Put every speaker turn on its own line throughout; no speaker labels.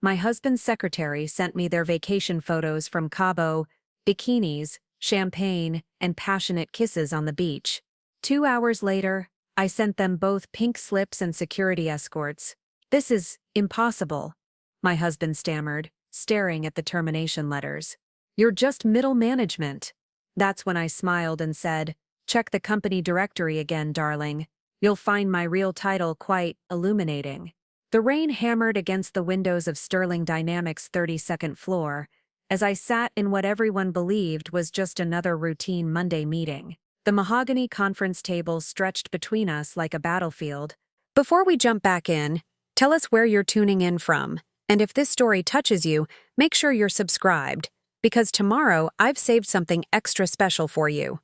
My husband's secretary sent me their vacation photos from Cabo, bikinis, champagne, and passionate kisses on the beach. 2 hours later, I sent them both pink slips and security escorts. This is impossible, my husband stammered, staring at the termination letters. You're just middle management. That's when I smiled and said, check the company directory again, darling. You'll find my real title quite illuminating. The rain hammered against the windows of Sterling Dynamics' 32nd floor, as I sat in what everyone believed was just another routine Monday meeting. The mahogany conference table stretched between us like a battlefield. Before we jump back in, tell us where you're tuning in from, and if this story touches you, make sure you're subscribed, because tomorrow I've saved something extra special for you.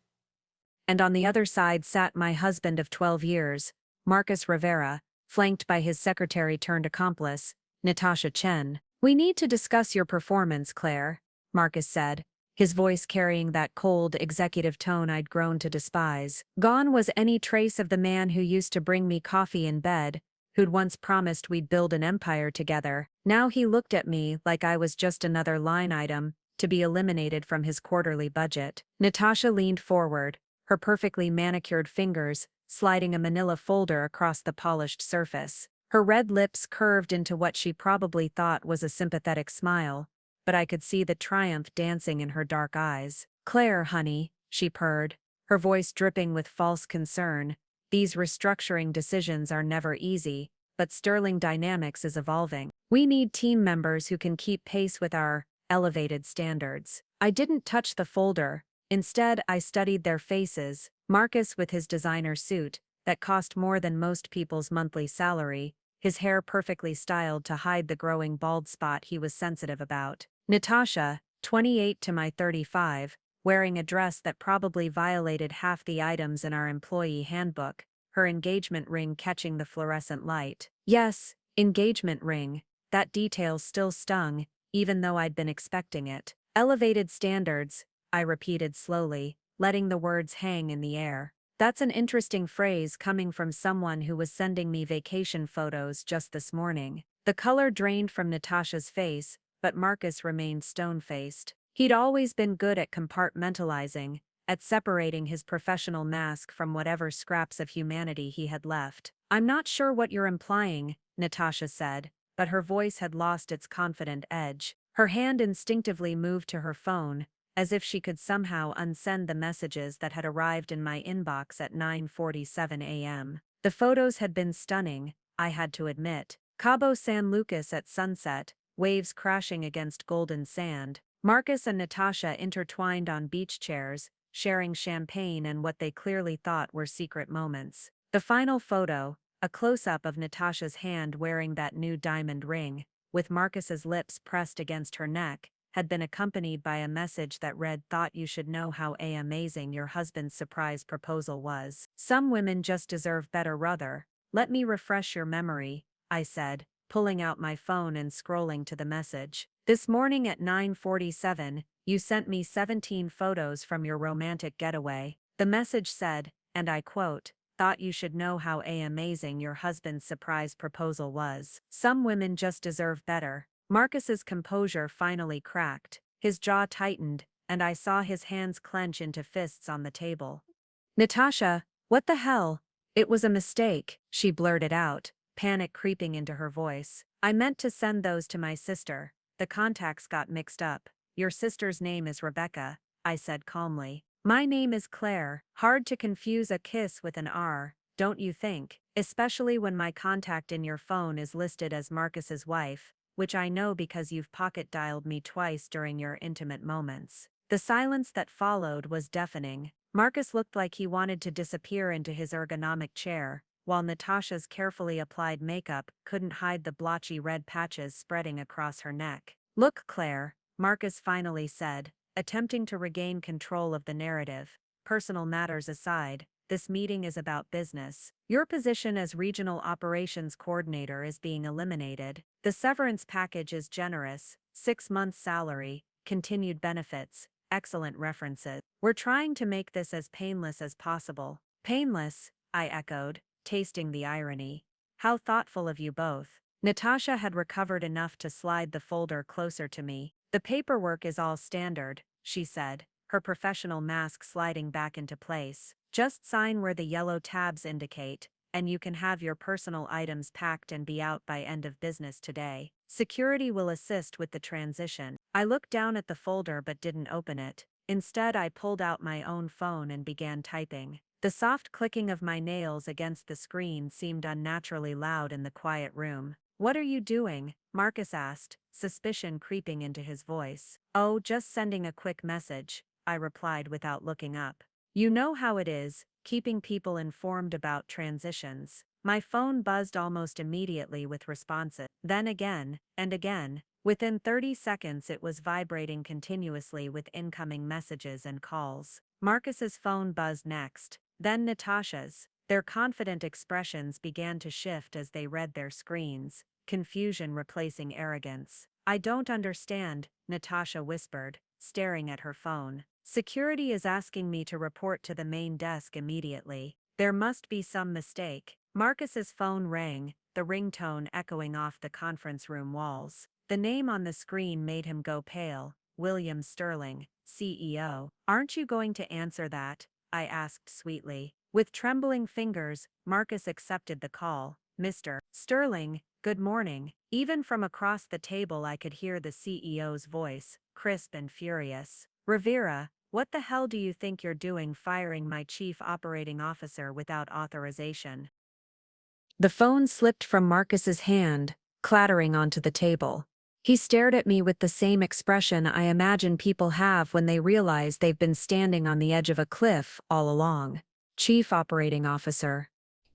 And on the other side sat my husband of 12 years, Marcus Rivera, flanked by his secretary-turned-accomplice, Natasha Chen. We need to discuss your performance, Claire, Marcus said, his voice carrying that cold, executive tone I'd grown to despise. Gone was any trace of the man who used to bring me coffee in bed, who'd once promised we'd build an empire together. Now he looked at me like I was just another line item to be eliminated from his quarterly budget. Natasha leaned forward, her perfectly manicured fingers sliding a manila folder across the polished surface. Her red lips curved into what she probably thought was a sympathetic smile, but I could see the triumph dancing in her dark eyes. Claire, honey, she purred, her voice dripping with false concern. These restructuring decisions are never easy, but Sterling Dynamics is evolving. We need team members who can keep pace with our elevated standards. I didn't touch the folder. Instead, I studied their faces. Marcus with his designer suit, that cost more than most people's monthly salary, his hair perfectly styled to hide the growing bald spot he was sensitive about. Natasha, 28 to my 35, wearing a dress that probably violated half the items in our employee handbook, her engagement ring catching the fluorescent light. Yes, engagement ring. That detail still stung, even though I'd been expecting it. Elevated standards, I repeated slowly, letting the words hang in the air. That's an interesting phrase coming from someone who was sending me vacation photos just this morning. The color drained from Natasha's face, but Marcus remained stone-faced. He'd always been good at compartmentalizing, at separating his professional mask from whatever scraps of humanity he had left. I'm not sure what you're implying, Natasha said, but her voice had lost its confident edge. Her hand instinctively moved to her phone, as if she could somehow unsend the messages that had arrived in my inbox at 9:47 a.m. The photos had been stunning, I had to admit. Cabo San Lucas at sunset, waves crashing against golden sand. Marcus and Natasha intertwined on beach chairs, sharing champagne and what they clearly thought were secret moments. The final photo, a close-up of Natasha's hand wearing that new diamond ring, with Marcus's lips pressed against her neck, had been accompanied by a message that read, "Thought you should know how amazing your husband's surprise proposal was. Some women just deserve better, rather. Let me refresh your memory," I said, pulling out my phone and scrolling to the message. This morning at 9:47, you sent me 17 photos from your romantic getaway. The message said, and I quote, "Thought you should know how amazing your husband's surprise proposal was. Some women just deserve better." Marcus's composure finally cracked, his jaw tightened, and I saw his hands clench into fists on the table. "Natasha, what the hell? It was a mistake," she blurted out, panic creeping into her voice. "I meant to send those to my sister. The contacts got mixed up. Your sister's name is Rebecca," I said calmly. "My name is Claire. Hard to confuse a kiss with an R, don't you think? Especially when my contact in your phone is listed as Marcus's wife, which I know because you've pocket-dialed me twice during your intimate moments." The silence that followed was deafening. Marcus looked like he wanted to disappear into his ergonomic chair, while Natasha's carefully applied makeup couldn't hide the blotchy red patches spreading across her neck. "Look, Claire," Marcus finally said, attempting to regain control of the narrative. "Personal matters aside, this meeting is about business. Your position as regional operations coordinator is being eliminated. The severance package is generous, 6 months' salary, continued benefits, excellent references. We're trying to make this as painless as possible." "Painless," I echoed, tasting the irony. "How thoughtful of you both." Natasha had recovered enough to slide the folder closer to me. The paperwork is all standard, she said, her professional mask sliding back into place. Just sign where the yellow tabs indicate, and you can have your personal items packed and be out by end of business today. Security will assist with the transition. I looked down at the folder but didn't open it. Instead, I pulled out my own phone and began typing. The soft clicking of my nails against the screen seemed unnaturally loud in the quiet room. "What are you doing?" Marcus asked, suspicion creeping into his voice. "Oh, just sending a quick message," I replied without looking up. You know how it is, keeping people informed about transitions. My phone buzzed almost immediately with responses. Then again, and again. Within 30 seconds it was vibrating continuously with incoming messages and calls. Marcus's phone buzzed next, then Natasha's. Their confident expressions began to shift as they read their screens, confusion replacing arrogance. "I don't understand," Natasha whispered, staring at her phone. "Security is asking me to report to the main desk immediately. There must be some mistake." Marcus's phone rang, the ringtone echoing off the conference room walls. The name on the screen made him go pale. William Sterling, CEO. "Aren't you going to answer that?" I asked sweetly. With trembling fingers, Marcus accepted the call. "Mr. Sterling, good morning." Even from across the table I could hear the CEO's voice, crisp and furious. "Rivera, what the hell do you think you're doing firing my chief operating officer without authorization?" The phone slipped from Marcus's hand, clattering onto the table. He stared at me with the same expression I imagine people have when they realize they've been standing on the edge of a cliff all along. "Chief Operating Officer,"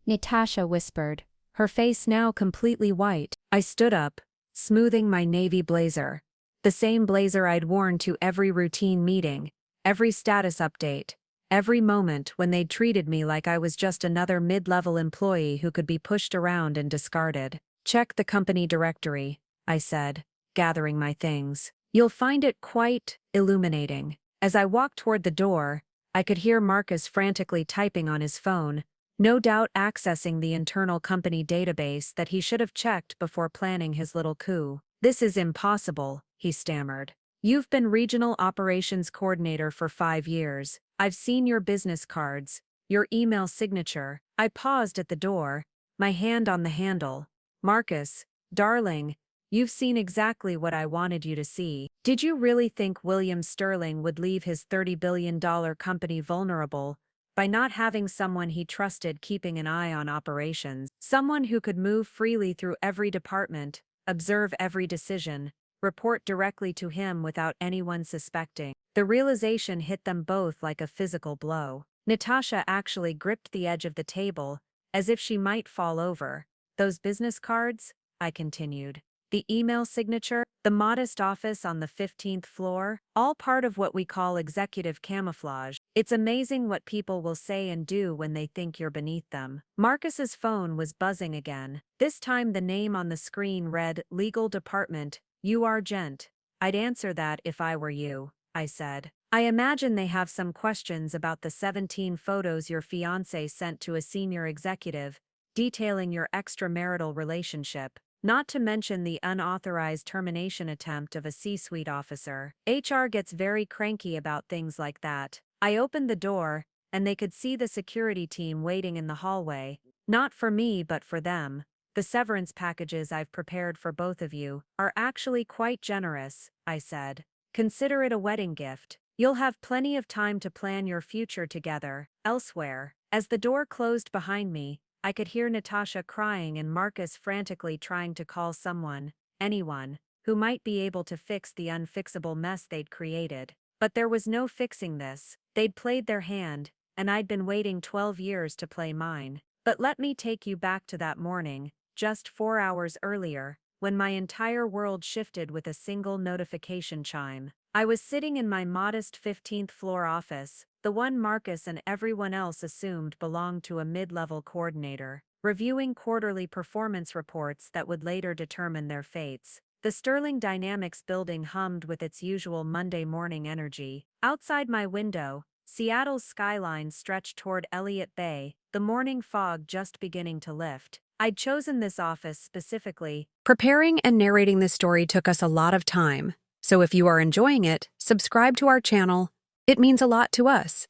Natasha whispered, her face now completely white. I stood up, smoothing my navy blazer. The same blazer I'd worn to every routine meeting, every status update, every moment when they'd treated me like I was just another mid-level employee who could be pushed around and discarded. "Check the company directory," I said, gathering my things. "You'll find it quite illuminating." As I walked toward the door, I could hear Marcus frantically typing on his phone, no doubt accessing the internal company database that he should have checked before planning his little coup. "This is impossible," he stammered. "You've been regional operations coordinator for 5 years. I've seen your business cards, your email signature." I paused at the door, my hand on the handle. "Marcus, darling, you've seen exactly what I wanted you to see. Did you really think William Sterling would leave his $30 billion company vulnerable by not having someone he trusted keeping an eye on operations? Someone who could move freely through every department, observe every decision, report directly to him without anyone suspecting." The realization hit them both like a physical blow. Natasha actually gripped the edge of the table, as if she might fall over. "Those business cards?" I continued. "The email signature, the modest office on the 15th floor, all part of what we call executive camouflage. It's amazing what people will say and do when they think you're beneath them." Marcus's phone was buzzing again. This time the name on the screen read, "Legal Department, UR Gent." "I'd answer that if I were you," I said. "I imagine they have some questions about the 17 photos your fiancé sent to a senior executive, detailing your extramarital relationship. Not to mention the unauthorized termination attempt of a C-suite officer. HR gets very cranky about things like that." I opened the door, and they could see the security team waiting in the hallway. "Not for me but for them. The severance packages I've prepared for both of you are actually quite generous," I said. "Consider it a wedding gift. You'll have plenty of time to plan your future together, elsewhere." As the door closed behind me, I could hear Natasha crying and Marcus frantically trying to call someone, anyone, who might be able to fix the unfixable mess they'd created. But there was no fixing this. They'd played their hand, and I'd been waiting 12 years to play mine. But let me take you back to that morning, just 4 hours earlier, when my entire world shifted with a single notification chime. I was sitting in my modest 15th floor office, the one Marcus and everyone else assumed belonged to a mid-level coordinator, reviewing quarterly performance reports that would later determine their fates. The Sterling Dynamics building hummed with its usual Monday morning energy. Outside my window, Seattle's skyline stretched toward Elliott Bay, the morning fog just beginning to lift. I'd chosen this office specifically. Preparing and narrating this story took us a lot of time, so if you are enjoying it, subscribe to our channel. It means a lot to us.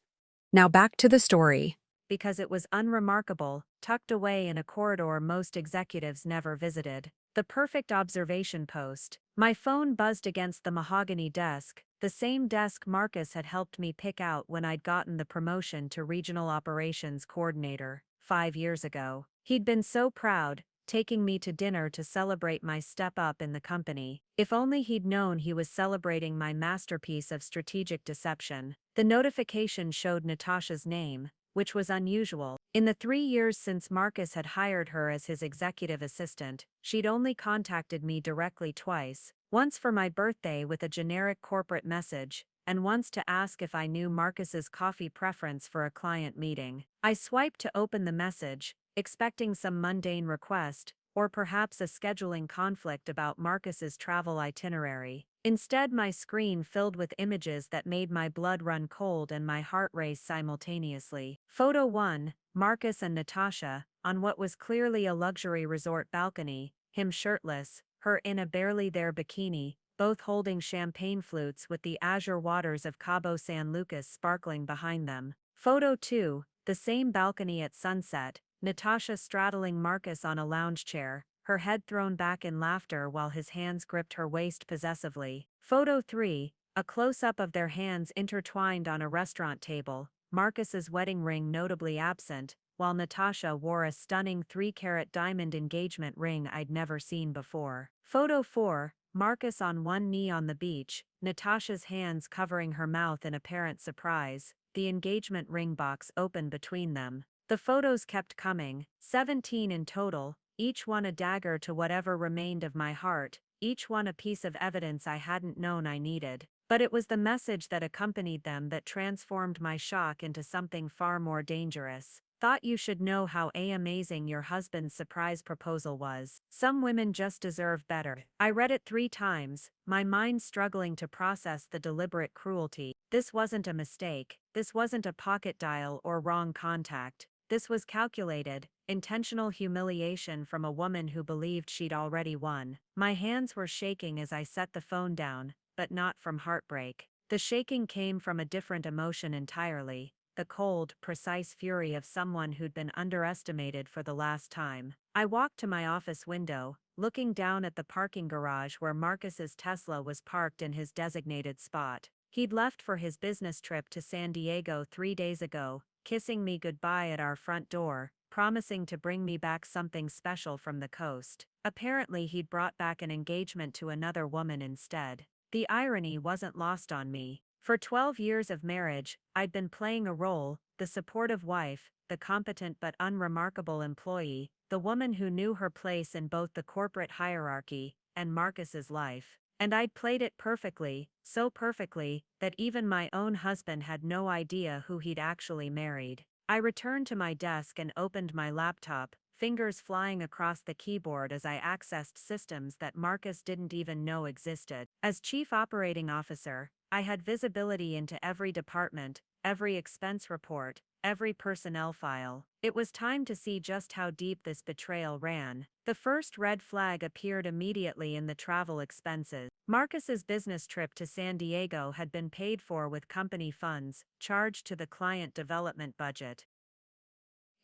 Now back to the story. Because it was unremarkable, tucked away in a corridor most executives never visited. The perfect observation post. My phone buzzed against the mahogany desk, the same desk Marcus had helped me pick out when I'd gotten the promotion to Regional Operations Coordinator 5 years ago. He'd been so proud, taking me to dinner to celebrate my step up in the company. If only he'd known he was celebrating my masterpiece of strategic deception. The notification showed Natasha's name, which was unusual. In the 3 years since Marcus had hired her as his executive assistant, she'd only contacted me directly twice, once for my birthday with a generic corporate message, and once to ask if I knew Marcus's coffee preference for a client meeting. I swiped to open the message, expecting some mundane request, or perhaps a scheduling conflict about Marcus's travel itinerary. Instead, my screen filled with images that made my blood run cold and my heart race simultaneously. Photo 1, Marcus and Natasha, on what was clearly a luxury resort balcony, him shirtless, her in a barely there bikini, both holding champagne flutes with the azure waters of Cabo San Lucas sparkling behind them. Photo 2, the same balcony at sunset, Natasha straddling Marcus on a lounge chair, her head thrown back in laughter while his hands gripped her waist possessively. Photo 3, a close-up of their hands intertwined on a restaurant table, Marcus's wedding ring notably absent, while Natasha wore a stunning 3-carat diamond engagement ring I'd never seen before. Photo 4, Marcus on one knee on the beach, Natasha's hands covering her mouth in apparent surprise, the engagement ring box open between them. The photos kept coming, 17 in total, each one a dagger to whatever remained of my heart, each one a piece of evidence I hadn't known I needed. But it was the message that accompanied them that transformed my shock into something far more dangerous. Thought you should know how amazing your husband's surprise proposal was. Some women just deserve better. I read it 3 times, my mind struggling to process the deliberate cruelty. This wasn't a mistake. This wasn't a pocket dial or wrong contact. This was calculated, intentional humiliation from a woman who believed she'd already won. My hands were shaking as I set the phone down, but not from heartbreak. The shaking came from a different emotion entirely, the cold, precise fury of someone who'd been underestimated for the last time. I walked to my office window, looking down at the parking garage where Marcus's Tesla was parked in his designated spot. He'd left for his business trip to San Diego 3 days ago, kissing me goodbye at our front door, promising to bring me back something special from the coast. Apparently he'd brought back an engagement to another woman instead. The irony wasn't lost on me. For 12 years of marriage, I'd been playing a role, the supportive wife, the competent but unremarkable employee, the woman who knew her place in both the corporate hierarchy and Marcus's life. And I'd played it perfectly, so perfectly, that even my own husband had no idea who he'd actually married. I returned to my desk and opened my laptop, fingers flying across the keyboard as I accessed systems that Marcus didn't even know existed. As Chief Operating Officer, I had visibility into every department, every expense report, every personnel file. It was time to see just how deep this betrayal ran. The first red flag appeared immediately in the travel expenses. Marcus's business trip to San Diego had been paid for with company funds, charged to the client development budget.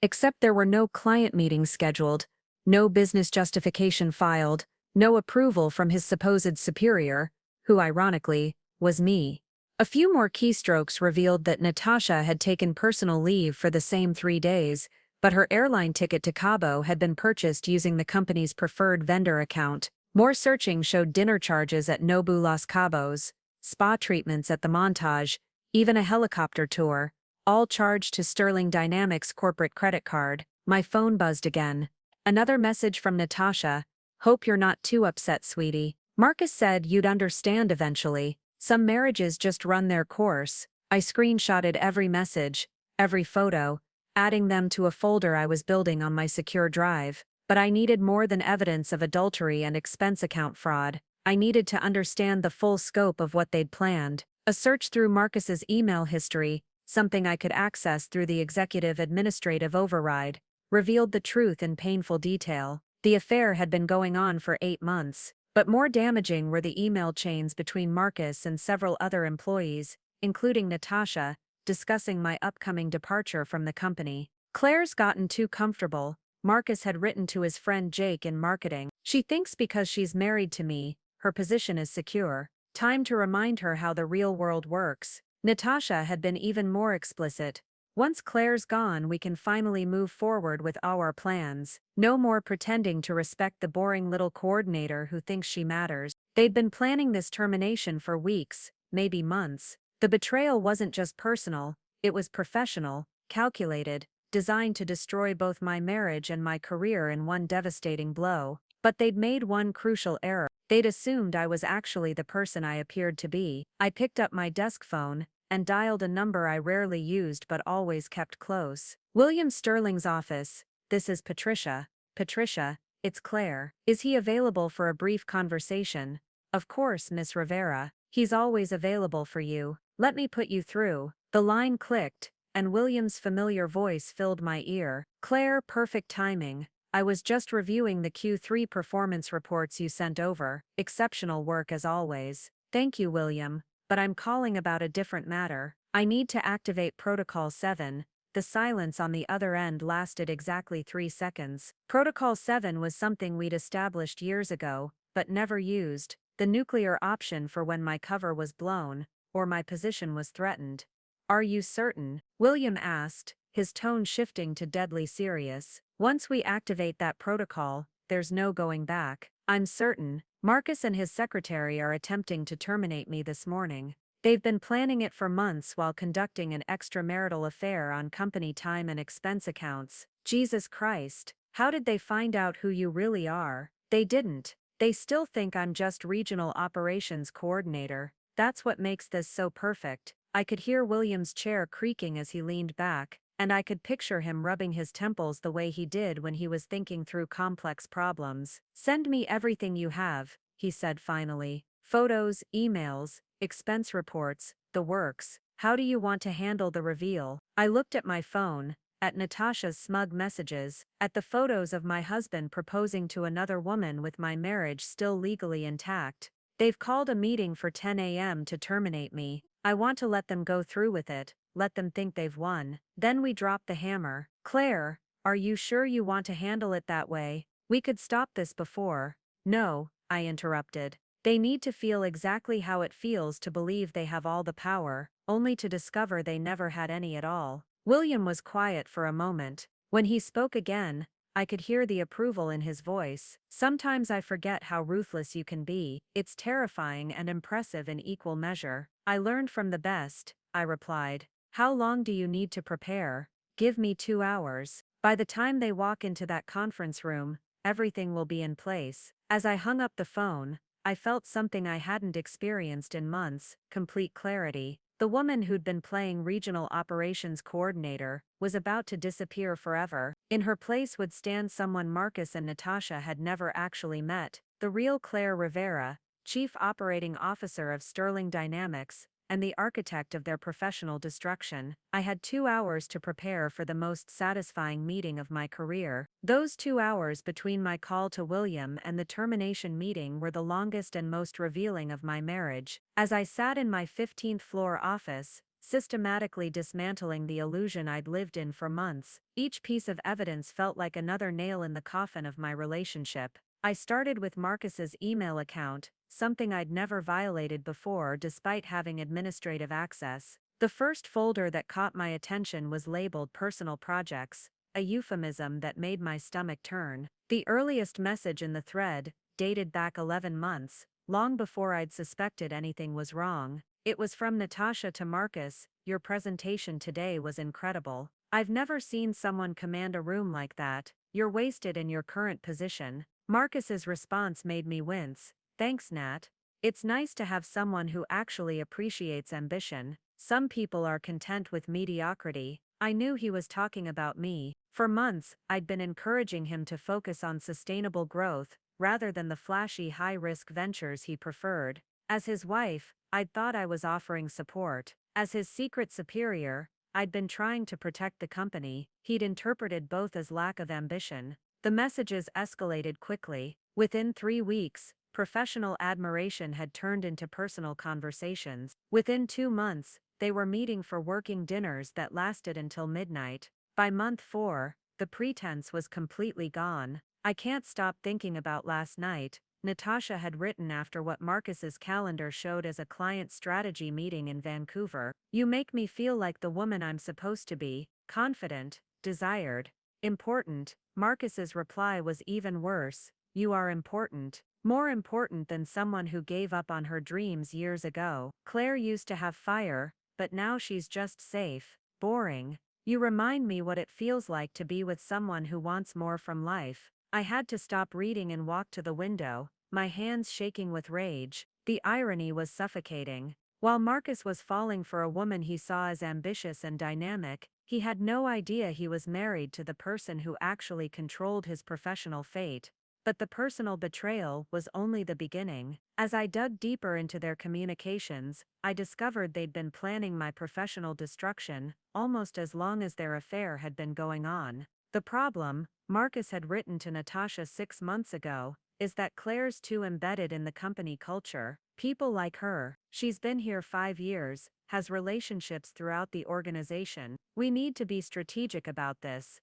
Except there were no client meetings scheduled, no business justification filed, no approval from his supposed superior, who ironically, was me. A few more keystrokes revealed that Natasha had taken personal leave for the same 3 days, but her airline ticket to Cabo had been purchased using the company's preferred vendor account. More searching showed dinner charges at Nobu Los Cabos, spa treatments at the Montage, even a helicopter tour, all charged to Sterling Dynamics' corporate credit card. My phone buzzed again. Another message from Natasha. Hope you're not too upset, sweetie. Marcus said you'd understand eventually. Some marriages just run their course. I screenshotted every message, every photo, adding them to a folder I was building on my secure drive. But I needed more than evidence of adultery and expense account fraud. I needed to understand the full scope of what they'd planned. A search through Marcus's email history, something I could access through the executive administrative override, revealed the truth in painful detail. The affair had been going on for 8 months, but more damaging were the email chains between Marcus and several other employees, including Natasha, discussing my upcoming departure from the company. Claire's gotten too comfortable, Marcus had written to his friend Jake in marketing. She thinks because she's married to me, her position is secure. Time to remind her how the real world works. Natasha had been even more explicit. Once Claire's gone, we can finally move forward with our plans. No more pretending to respect the boring little coordinator who thinks she matters. They'd been planning this termination for weeks, maybe months. The betrayal wasn't just personal, it was professional, calculated, designed to destroy both my marriage and my career in one devastating blow. But they'd made one crucial error. They'd assumed I was actually the person I appeared to be. I picked up my desk phone and dialed a number I rarely used but always kept close. William Sterling's office. This is Patricia. Patricia, it's Claire. Is he available for a brief conversation? Of course, Miss Rivera. He's always available for you. Let me put you through. The line clicked, and William's familiar voice filled my ear. Claire, perfect timing. I was just reviewing the Q3 performance reports you sent over. Exceptional work as always. Thank you, William, but I'm calling about a different matter. I need to activate Protocol 7. The silence on the other end lasted exactly 3 seconds. Protocol 7 was something we'd established years ago, but never used. The nuclear option for when my cover was blown, or my position was threatened. Are you certain? William asked, his tone shifting to deadly serious. Once we activate that protocol, there's no going back. I'm certain. Marcus and his secretary are attempting to terminate me this morning. They've been planning it for months while conducting an extramarital affair on company time and expense accounts. Jesus Christ, how did they find out who you really are? They didn't. They still think I'm just regional operations coordinator. That's what makes this so perfect. I could hear William's chair creaking as he leaned back, and I could picture him rubbing his temples the way he did when he was thinking through complex problems. Send me everything you have, he said finally. Photos, emails, expense reports, the works. How do you want to handle the reveal? I looked at my phone, at Natasha's smug messages, at the photos of my husband proposing to another woman with my marriage still legally intact. They've called a meeting for 10 a.m. to terminate me. I want to let them go through with it, let them think they've won. Then we drop the hammer. Claire, are you sure you want to handle it that way? We could stop this before. No, I interrupted. They need to feel exactly how it feels to believe they have all the power, only to discover they never had any at all. William was quiet for a moment. When he spoke again, I could hear the approval in his voice. Sometimes I forget how ruthless you can be. It's terrifying and impressive in equal measure. I learned from the best, I replied. How long do you need to prepare? Give me 2 hours. By the time they walk into that conference room, everything will be in place. As I hung up the phone, I felt something I hadn't experienced in months, complete clarity. The woman who'd been playing regional operations coordinator was about to disappear forever. In her place would stand someone Marcus and Natasha had never actually met, the real Claire Rivera, Chief Operating Officer of Sterling Dynamics, and the architect of their professional destruction. I had 2 hours to prepare for the most satisfying meeting of my career. Those 2 hours between my call to William and the termination meeting were the longest and most revealing of my marriage. As I sat in my 15th floor office, systematically dismantling the illusion I'd lived in for months, each piece of evidence felt like another nail in the coffin of my relationship. I started with Marcus's email account, something I'd never violated before despite having administrative access. The first folder that caught my attention was labeled Personal Projects, a euphemism that made my stomach turn. The earliest message in the thread, dated back 11 months, long before I'd suspected anything was wrong. It was from Natasha to Marcus. Your presentation today was incredible. I've never seen someone command a room like that. You're wasted in your current position. Marcus's response made me wince. Thanks, Nat. It's nice to have someone who actually appreciates ambition. Some people are content with mediocrity. I knew he was talking about me. For months, I'd been encouraging him to focus on sustainable growth, rather than the flashy high-risk ventures he preferred. As his wife, I'd thought I was offering support. As his secret superior, I'd been trying to protect the company. He'd interpreted both as lack of ambition. The messages escalated quickly. Within 3 weeks, professional admiration had turned into personal conversations. Within 2 months, they were meeting for working dinners that lasted until midnight. By month 4, the pretense was completely gone. "I can't stop thinking about last night," Natasha had written after what Marcus's calendar showed as a client strategy meeting in Vancouver. "You make me feel like the woman I'm supposed to be, confident, desired, important." Marcus's reply was even worse. "You are important. More important than someone who gave up on her dreams years ago. Claire used to have fire, but now she's just safe, boring. You remind me what it feels like to be with someone who wants more from life." I had to stop reading and walk to the window, my hands shaking with rage. The irony was suffocating. While Marcus was falling for a woman he saw as ambitious and dynamic, he had no idea he was married to the person who actually controlled his professional fate. But the personal betrayal was only the beginning. As I dug deeper into their communications, I discovered they'd been planning my professional destruction almost as long as their affair had been going on. The problem, Marcus had written to Natasha 6 months ago, is that Claire's too embedded in the company culture. People like her, she's been here 5 years, has relationships throughout the organization. "We need to be strategic about this."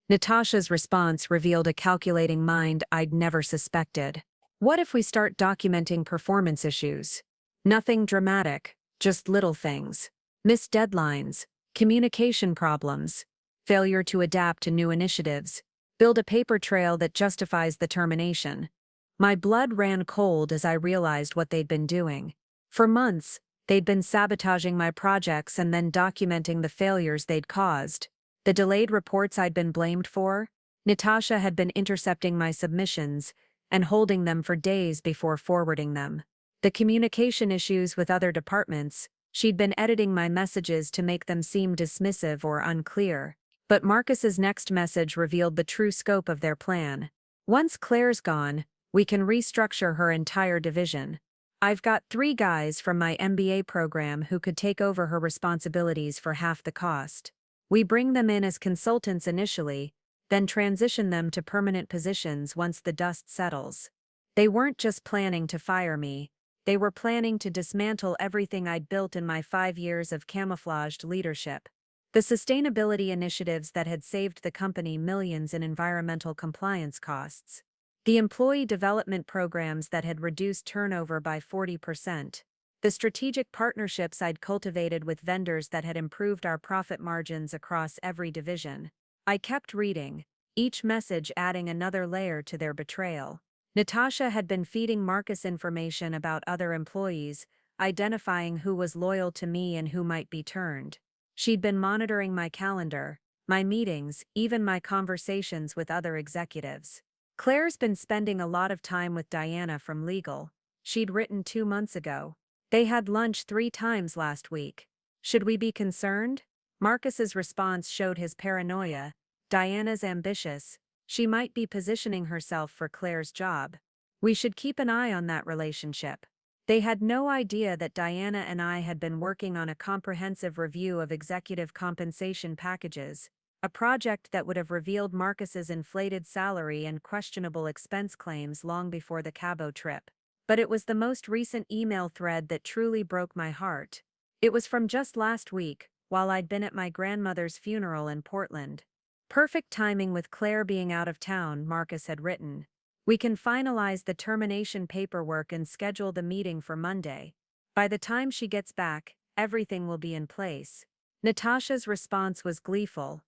Natasha's response revealed a calculating mind I'd never suspected. "What if we start documenting performance issues? Nothing dramatic, just little things. Missed deadlines, communication problems, failure to adapt to new initiatives. Build a paper trail that justifies the termination." My blood ran cold as I realized what they'd been doing. For months, they'd been sabotaging my projects and then documenting the failures they'd caused. The delayed reports I'd been blamed for, Natasha had been intercepting my submissions and holding them for days before forwarding them. The communication issues with other departments, she'd been editing my messages to make them seem dismissive or unclear. But Marcus's next message revealed the true scope of their plan. "Once Claire's gone, we can restructure her entire division. I've got 3 guys from my MBA program who could take over her responsibilities for half the cost. We bring them in as consultants initially, then transition them to permanent positions once the dust settles." They weren't just planning to fire me, they were planning to dismantle everything I'd built in my 5 years of camouflaged leadership. The sustainability initiatives that had saved the company millions in environmental compliance costs. The employee development programs that had reduced turnover by 40%. The strategic partnerships I'd cultivated with vendors that had improved our profit margins across every division. I kept reading, each message adding another layer to their betrayal. Natasha had been feeding Marcus information about other employees, identifying who was loyal to me and who might be turned. She'd been monitoring my calendar, my meetings, even my conversations with other executives. "Claire's been spending a lot of time with Diana from legal," she'd written 2 months ago. "They had lunch 3 times last week. Should we be concerned?" Marcus's response showed his paranoia. "Diana's ambitious. She might be positioning herself for Claire's job. We should keep an eye on that relationship." They had no idea that Diana and I had been working on a comprehensive review of executive compensation packages, a project that would have revealed Marcus's inflated salary and questionable expense claims long before the Cabo trip. But it was the most recent email thread that truly broke my heart. It was from just last week, while I'd been at my grandmother's funeral in Portland. "Perfect timing with Claire being out of town," Marcus had written. "We can finalize the termination paperwork and schedule the meeting for Monday. By the time she gets back, everything will be in place." Natasha's response was gleeful.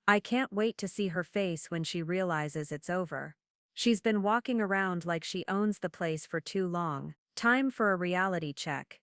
"I can't wait to see her face when she realizes it's over. She's been walking around like she owns the place for too long. Time for a reality check."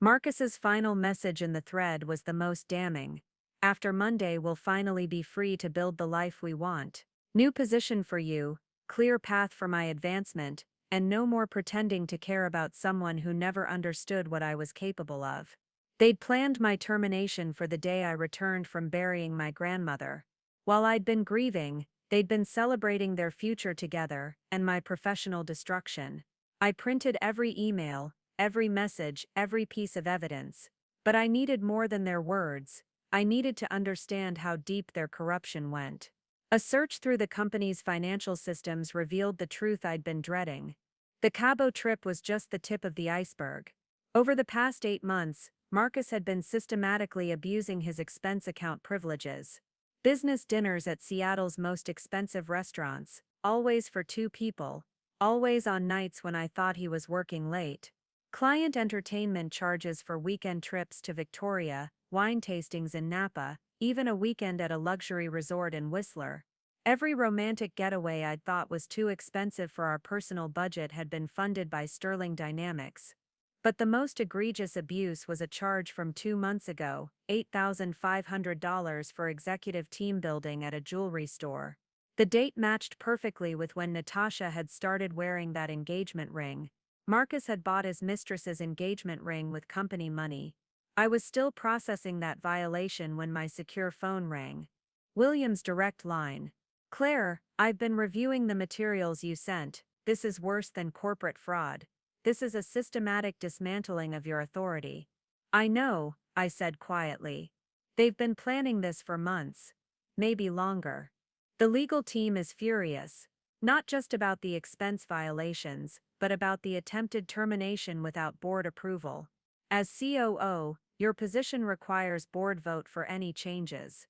Marcus's final message in the thread was the most damning. "After Monday we'll finally be free to build the life we want. New position for you, clear path for my advancement, and no more pretending to care about someone who never understood what I was capable of." They'd planned my termination for the day I returned from burying my grandmother. While I'd been grieving, they'd been celebrating their future together and my professional destruction. I printed every email, every message, every piece of evidence. But I needed more than their words. I needed to understand how deep their corruption went. A search through the company's financial systems revealed the truth I'd been dreading. The Cabo trip was just the tip of the iceberg. Over the past 8 months, Marcus had been systematically abusing his expense account privileges. Business dinners at Seattle's most expensive restaurants, always for 2 people, always on nights when I thought he was working late. Client entertainment charges for weekend trips to Victoria, wine tastings in Napa, even a weekend at a luxury resort in Whistler. Every romantic getaway I'd thought was too expensive for our personal budget had been funded by Sterling Dynamics. But the most egregious abuse was a charge from 2 months ago, $8,500 for executive team building at a jewelry store. The date matched perfectly with when Natasha had started wearing that engagement ring. Marcus had bought his mistress's engagement ring with company money. I was still processing that violation when my secure phone rang. William's direct line. "Claire, I've been reviewing the materials you sent. This is worse than corporate fraud. This is a systematic dismantling of your authority." "I know," I said quietly. "They've been planning this for months. Maybe longer." The legal team is furious. Not just about the expense violations, but about the attempted termination without board approval. As COO, your position requires board vote for any changes.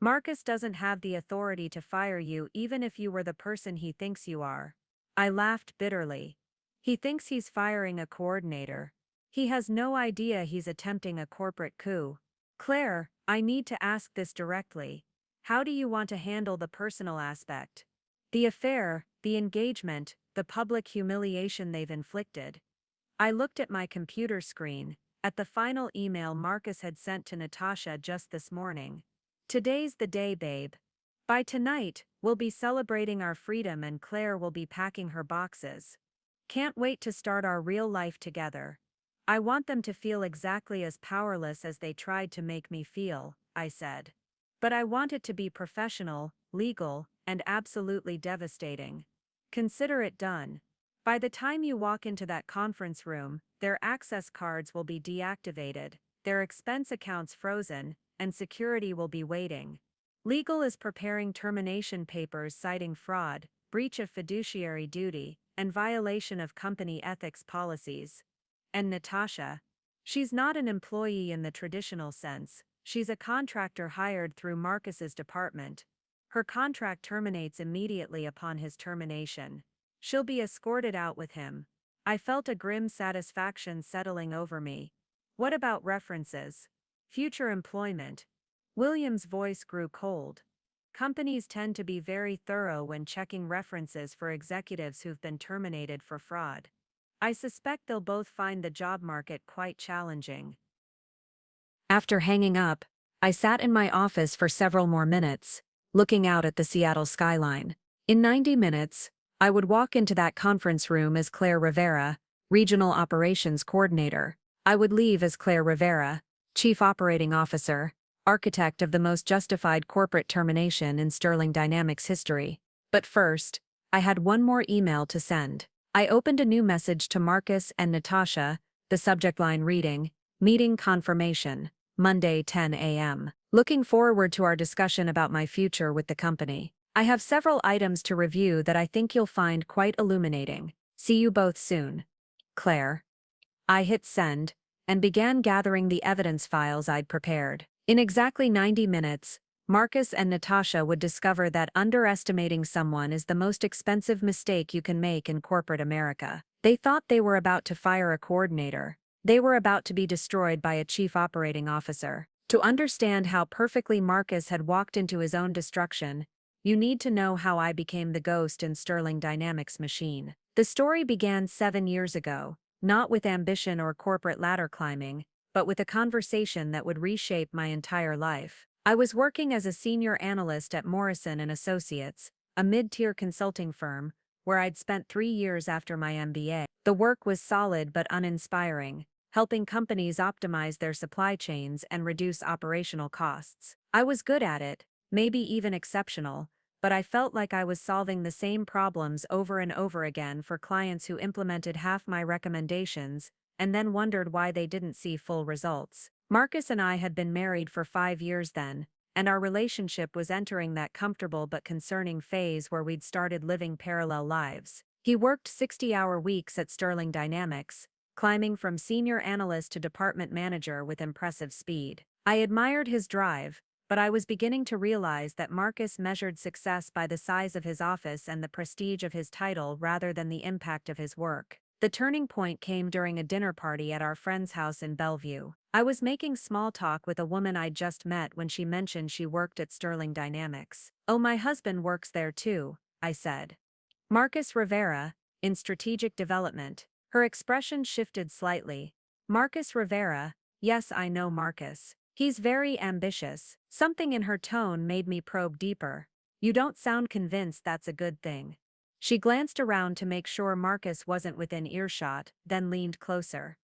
Marcus doesn't have the authority to fire you even if you were the person he thinks you are. I laughed bitterly. He thinks he's firing a coordinator. He has no idea he's attempting a corporate coup. "Claire, I need to ask this directly. How do you want to handle the personal aspect? The affair, the engagement, the public humiliation they've inflicted." I looked at my computer screen, at the final email Marcus had sent to Natasha just this morning. "Today's the day, babe. By tonight, we'll be celebrating our freedom and Claire will be packing her boxes. Can't wait to start our real life together. I want them to feel exactly as powerless as they tried to make me feel," I said. "But I want it to be professional, legal, and absolutely devastating. Consider it done. By the time you walk into that conference room, their access cards will be deactivated, their expense accounts frozen, and security will be waiting. Legal is preparing termination papers citing fraud, breach of fiduciary duty, and violation of company ethics policies. And Natasha? She's not an employee in the traditional sense. She's a contractor hired through Marcus's department. Her contract terminates immediately upon his termination. She'll be escorted out with him." I felt a grim satisfaction settling over me. "What about references? Future employment?" William's voice grew cold. "Companies tend to be very thorough when checking references for executives who've been terminated for fraud. I suspect they'll both find the job market quite challenging." After hanging up, I sat in my office for several more minutes, looking out at the Seattle skyline. In 90 minutes, I would walk into that conference room as Claire Rivera, Regional Operations Coordinator. I would leave as Claire Rivera, Chief Operating Officer, architect of the most justified corporate termination in Sterling Dynamics history. But first, I had one more email to send. I opened a new message to Marcus and Natasha, the subject line reading, "Meeting Confirmation, Monday 10 a.m. Looking forward to our discussion about my future with the company. I have several items to review that I think you'll find quite illuminating. See you both soon. Claire." I hit send, and began gathering the evidence files I'd prepared. In exactly 90 minutes, Marcus and Natasha would discover that underestimating someone is the most expensive mistake you can make in corporate America. They thought they were about to fire a coordinator. They were about to be destroyed by a chief operating officer. To understand how perfectly Marcus had walked into his own destruction, you need to know how I became the ghost in Sterling Dynamics' machine. The story began 7 years ago, not with ambition or corporate ladder climbing, but with a conversation that would reshape my entire life. I was working as a senior analyst at Morrison & Associates, a mid-tier consulting firm, where I'd spent 3 years after my MBA. The work was solid but uninspiring, helping companies optimize their supply chains and reduce operational costs. I was good at it, maybe even exceptional, but I felt like I was solving the same problems over and over again for clients who implemented half my recommendations and then wondered why they didn't see full results. Marcus and I had been married for 5 years then, and our relationship was entering that comfortable but concerning phase where we'd started living parallel lives. He worked 60-hour weeks at Sterling Dynamics, climbing from senior analyst to department manager with impressive speed. I admired his drive, but I was beginning to realize that Marcus measured success by the size of his office and the prestige of his title rather than the impact of his work. The turning point came during a dinner party at our friend's house in Bellevue. I was making small talk with a woman I'd just met when she mentioned she worked at Sterling Dynamics. "Oh, my husband works there too," I said. "Marcus Rivera, in strategic development." Her expression shifted slightly. "Marcus Rivera, yes, I know Marcus. He's very ambitious." Something in her tone made me probe deeper. "You don't sound convinced that's a good thing." She glanced around to make sure Marcus wasn't within earshot, then leaned closer.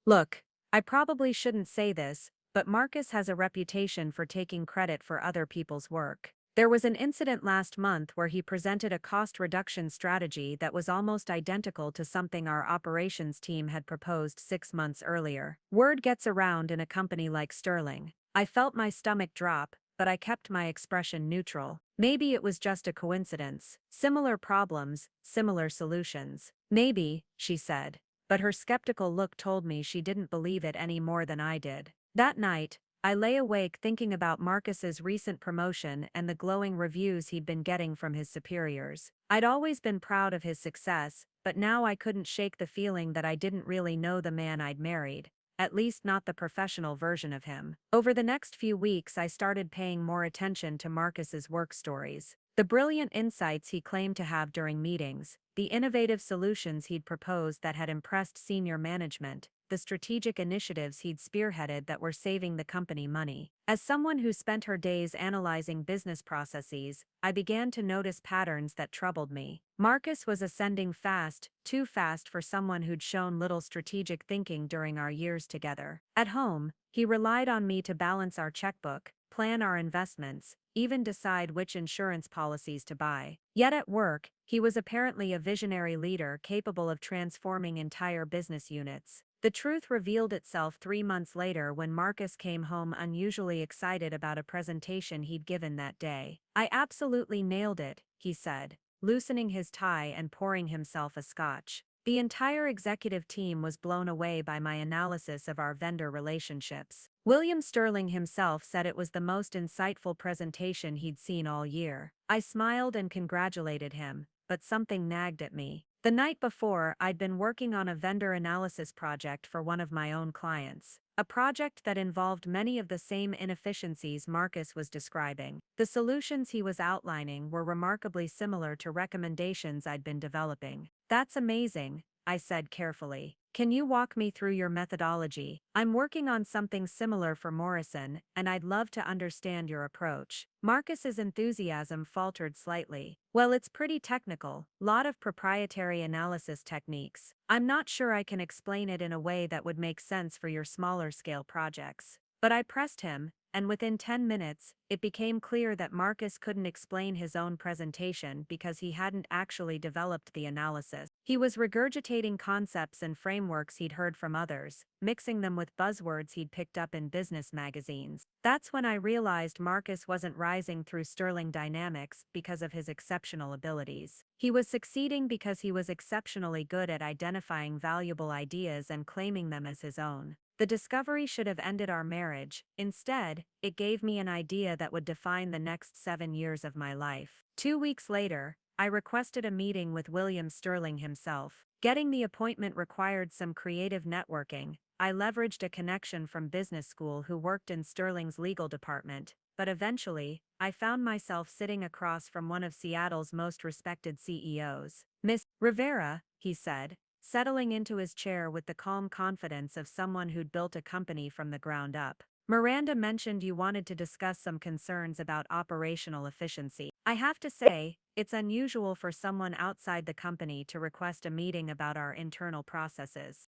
"Look, I probably shouldn't say this, but Marcus has a reputation for taking credit for other people's work. There was an incident last month where he presented a cost reduction strategy that was almost identical to something our operations team had proposed 6 months earlier. Word gets around in a company like Sterling." I felt my stomach drop, but I kept my expression neutral. Maybe it was just a coincidence. Similar problems, similar solutions. "Maybe," she said. But her skeptical look told me she didn't believe it any more than I did. That night, I lay awake thinking about Marcus's recent promotion and the glowing reviews he'd been getting from his superiors. I'd always been proud of his success, but now I couldn't shake the feeling that I didn't really know the man I'd married. At least not the professional version of him. Over the next few weeks I started paying more attention to Marcus's work stories. The brilliant insights he claimed to have during meetings, the innovative solutions he'd proposed that had impressed senior management, the strategic initiatives he'd spearheaded that were saving the company money. As someone who spent her days analyzing business processes, I began to notice patterns that troubled me. Marcus was ascending fast, too fast for someone who'd shown little strategic thinking during our years together. At home, he relied on me to balance our checkbook, plan our investments, even decide which insurance policies to buy. Yet at work, he was apparently a visionary leader capable of transforming entire business units. The truth revealed itself 3 months later when Marcus came home unusually excited about a presentation he'd given that day. "I absolutely nailed it," he said, loosening his tie and pouring himself a scotch. The entire executive team was blown away by my analysis of our vendor relationships. William Sterling himself said it was the most insightful presentation he'd seen all year. I smiled and congratulated him, but something nagged at me. The night before, I'd been working on a vendor analysis project for one of my own clients. A project that involved many of the same inefficiencies Marcus was describing. The solutions he was outlining were remarkably similar to recommendations I'd been developing. "That's amazing," I said carefully. "Can you walk me through your methodology? I'm working on something similar for Morrison, and I'd love to understand your approach." Marcus's enthusiasm faltered slightly. "Well, it's pretty technical, lot of proprietary analysis techniques. I'm not sure I can explain it in a way that would make sense for your smaller scale projects." But I pressed him, and within 10 minutes, it became clear that Marcus couldn't explain his own presentation because he hadn't actually developed the analysis. He was regurgitating concepts and frameworks he'd heard from others, mixing them with buzzwords he'd picked up in business magazines. That's when I realized Marcus wasn't rising through Sterling Dynamics because of his exceptional abilities. He was succeeding because he was exceptionally good at identifying valuable ideas and claiming them as his own. The discovery should have ended our marriage. Instead, it gave me an idea that would define the next 7 years of my life. 2 weeks later, I requested a meeting with William Sterling himself. Getting the appointment required some creative networking. I leveraged a connection from business school who worked in Sterling's legal department, but eventually, I found myself sitting across from one of Seattle's most respected CEOs. "Miss Rivera," he said, settling into his chair with the calm confidence of someone who'd built a company from the ground up. "Miranda mentioned you wanted to discuss some concerns about operational efficiency. I have to say, it's unusual for someone outside the company to request a meeting about our internal processes."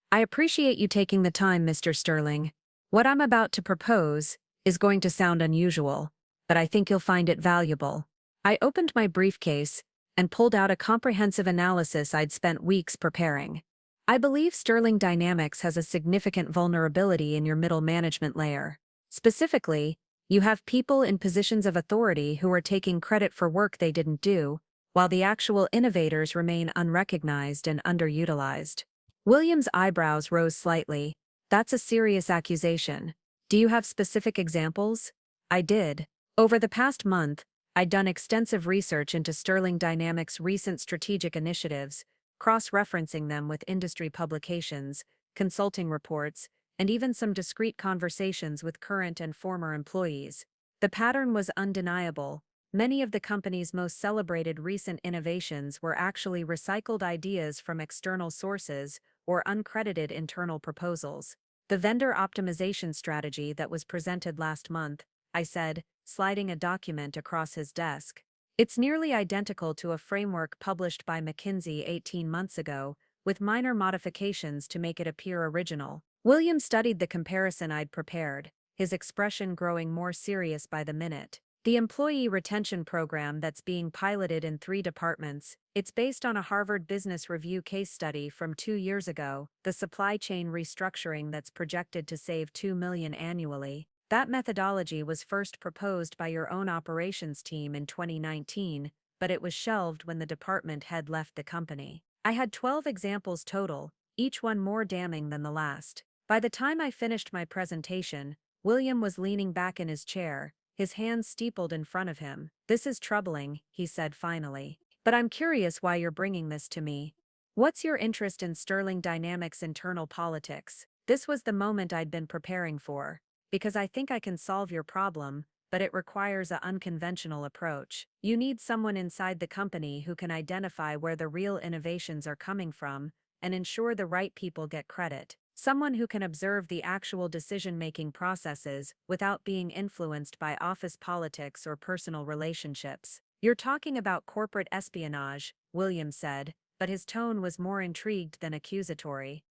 "I appreciate you taking the time, Mr. Sterling. What I'm about to propose is going to sound unusual, but I think you'll find it valuable." I opened my briefcase and pulled out a comprehensive analysis I'd spent weeks preparing. I believe Sterling Dynamics has a significant vulnerability in your middle management layer. Specifically, you have people in positions of authority who are taking credit for work they didn't do, while the actual innovators remain unrecognized and underutilized. William's eyebrows rose slightly. That's a serious accusation. Do you have specific examples? I did. Over the past month, I'd done extensive research into Sterling Dynamics' recent strategic initiatives, cross-referencing them with industry publications, consulting reports, and even some discreet conversations with current and former employees. The pattern was undeniable. Many of the company's most celebrated recent innovations were actually recycled ideas from external sources or uncredited internal proposals. The vendor optimization strategy that was presented last month, I said, sliding a document across his desk. It's nearly identical to a framework published by McKinsey 18 months ago, with minor modifications to make it appear original. William studied the comparison I'd prepared, his expression growing more serious by the minute. The employee retention program that's being piloted in 3 departments, it's based on a Harvard Business Review case study from 2 years ago, the supply chain restructuring that's projected to save $2 million annually. That methodology was first proposed by your own operations team in 2019, but it was shelved when the department head left the company. I had 12 examples total, each one more damning than the last. By the time I finished my presentation, William was leaning back in his chair, his hands steepled in front of him. "This is troubling," he said finally. "But I'm curious why you're bringing this to me. What's your interest in Sterling Dynamics' internal politics?" This was the moment I'd been preparing for. "Because I think I can solve your problem, but it requires an unconventional approach. You need someone inside the company who can identify where the real innovations are coming from and ensure the right people get credit. Someone who can observe the actual decision-making processes without being influenced by office politics or personal relationships." "You're talking about corporate espionage," William said, but his tone was more intrigued than accusatory.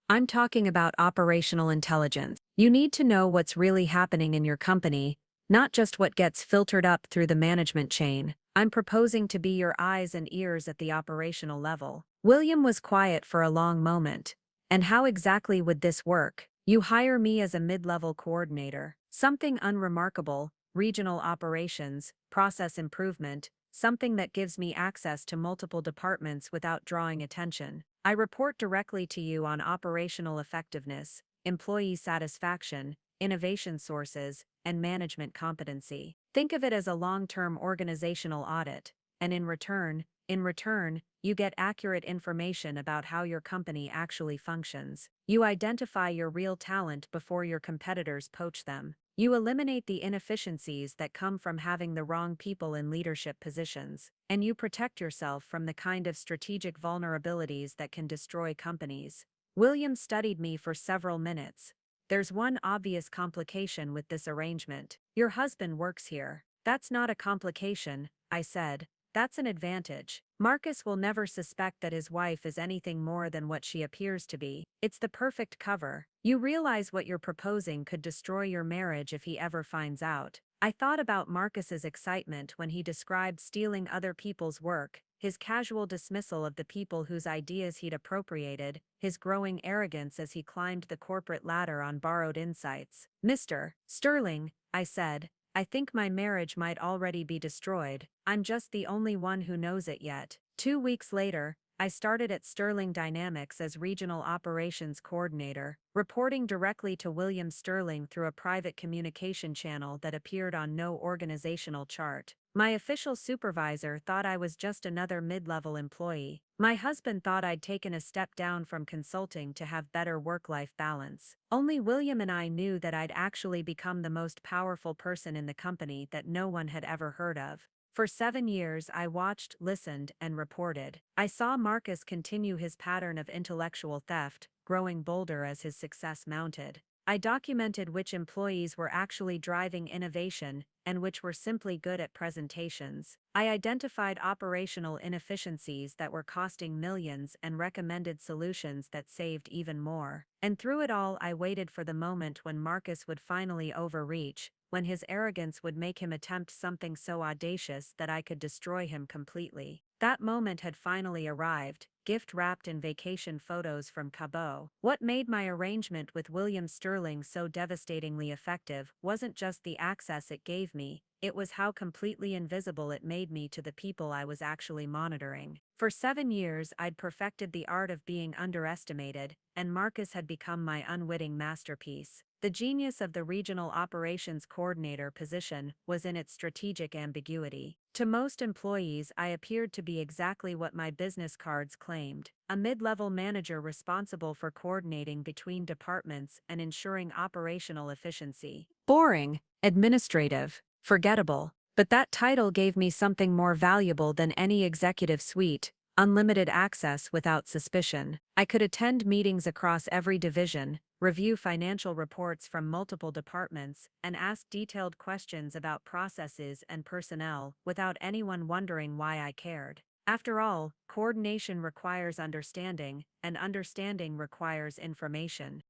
"I'm talking about operational intelligence. You need to know what's really happening in your company, not just what gets filtered up through the management chain. I'm proposing to be your eyes and ears at the operational level." William was quiet for a long moment. "And how exactly would this work?" "You hire me as a mid-level coordinator. Something unremarkable, regional operations, process improvement, something that gives me access to multiple departments without drawing attention. I report directly to you on operational effectiveness, employee satisfaction, innovation sources, and management competency. Think of it as a long-term organizational audit, and in return, you get accurate information about how your company actually functions. You identify your real talent before your competitors poach them. You eliminate the inefficiencies that come from having the wrong people in leadership positions. And you protect yourself from the kind of strategic vulnerabilities that can destroy companies." William studied me for several minutes. "There's one obvious complication with this arrangement. Your husband works here." "That's not a complication," I said. "That's an advantage. Marcus will never suspect that his wife is anything more than what she appears to be. It's the perfect cover. You realize what you're proposing could destroy your marriage if he ever finds out." I thought about Marcus's excitement when he described stealing other people's work, his casual dismissal of the people whose ideas he'd appropriated, his growing arrogance as he climbed the corporate ladder on borrowed insights. "Mr. Sterling," I said, "I think my marriage might already be destroyed. I'm just the only one who knows it yet." 2 weeks later, I started at Sterling Dynamics as Regional Operations Coordinator, reporting directly to William Sterling through a private communication channel that appeared on no organizational chart. My official supervisor thought I was just another mid-level employee. My husband thought I'd taken a step down from consulting to have better work-life balance. Only William and I knew that I'd actually become the most powerful person in the company that no one had ever heard of. For 7 years I watched, listened, and reported. I saw Marcus continue his pattern of intellectual theft, growing bolder as his success mounted. I documented which employees were actually driving innovation and which were simply good at presentations. I identified operational inefficiencies that were costing millions and recommended solutions that saved even more. And through it all I waited for the moment when Marcus would finally overreach, when his arrogance would make him attempt something so audacious that I could destroy him completely. That moment had finally arrived, gift wrapped in vacation photos from Cabo. What made my arrangement with William Sterling so devastatingly effective wasn't just the access it gave me, it was how completely invisible it made me to the people I was actually monitoring. For 7 years, I'd perfected the art of being underestimated, and Marcus had become my unwitting masterpiece. The genius of the regional operations coordinator position was in its strategic ambiguity. To most employees, I appeared to be exactly what my business cards claimed: a mid-level manager responsible for coordinating between departments and ensuring operational efficiency. Boring, administrative, forgettable. But that title gave me something more valuable than any executive suite: unlimited access without suspicion. I could attend meetings across every division, review financial reports from multiple departments, and ask detailed questions about processes and personnel without anyone wondering why I cared. After all, coordination requires understanding, and understanding requires information.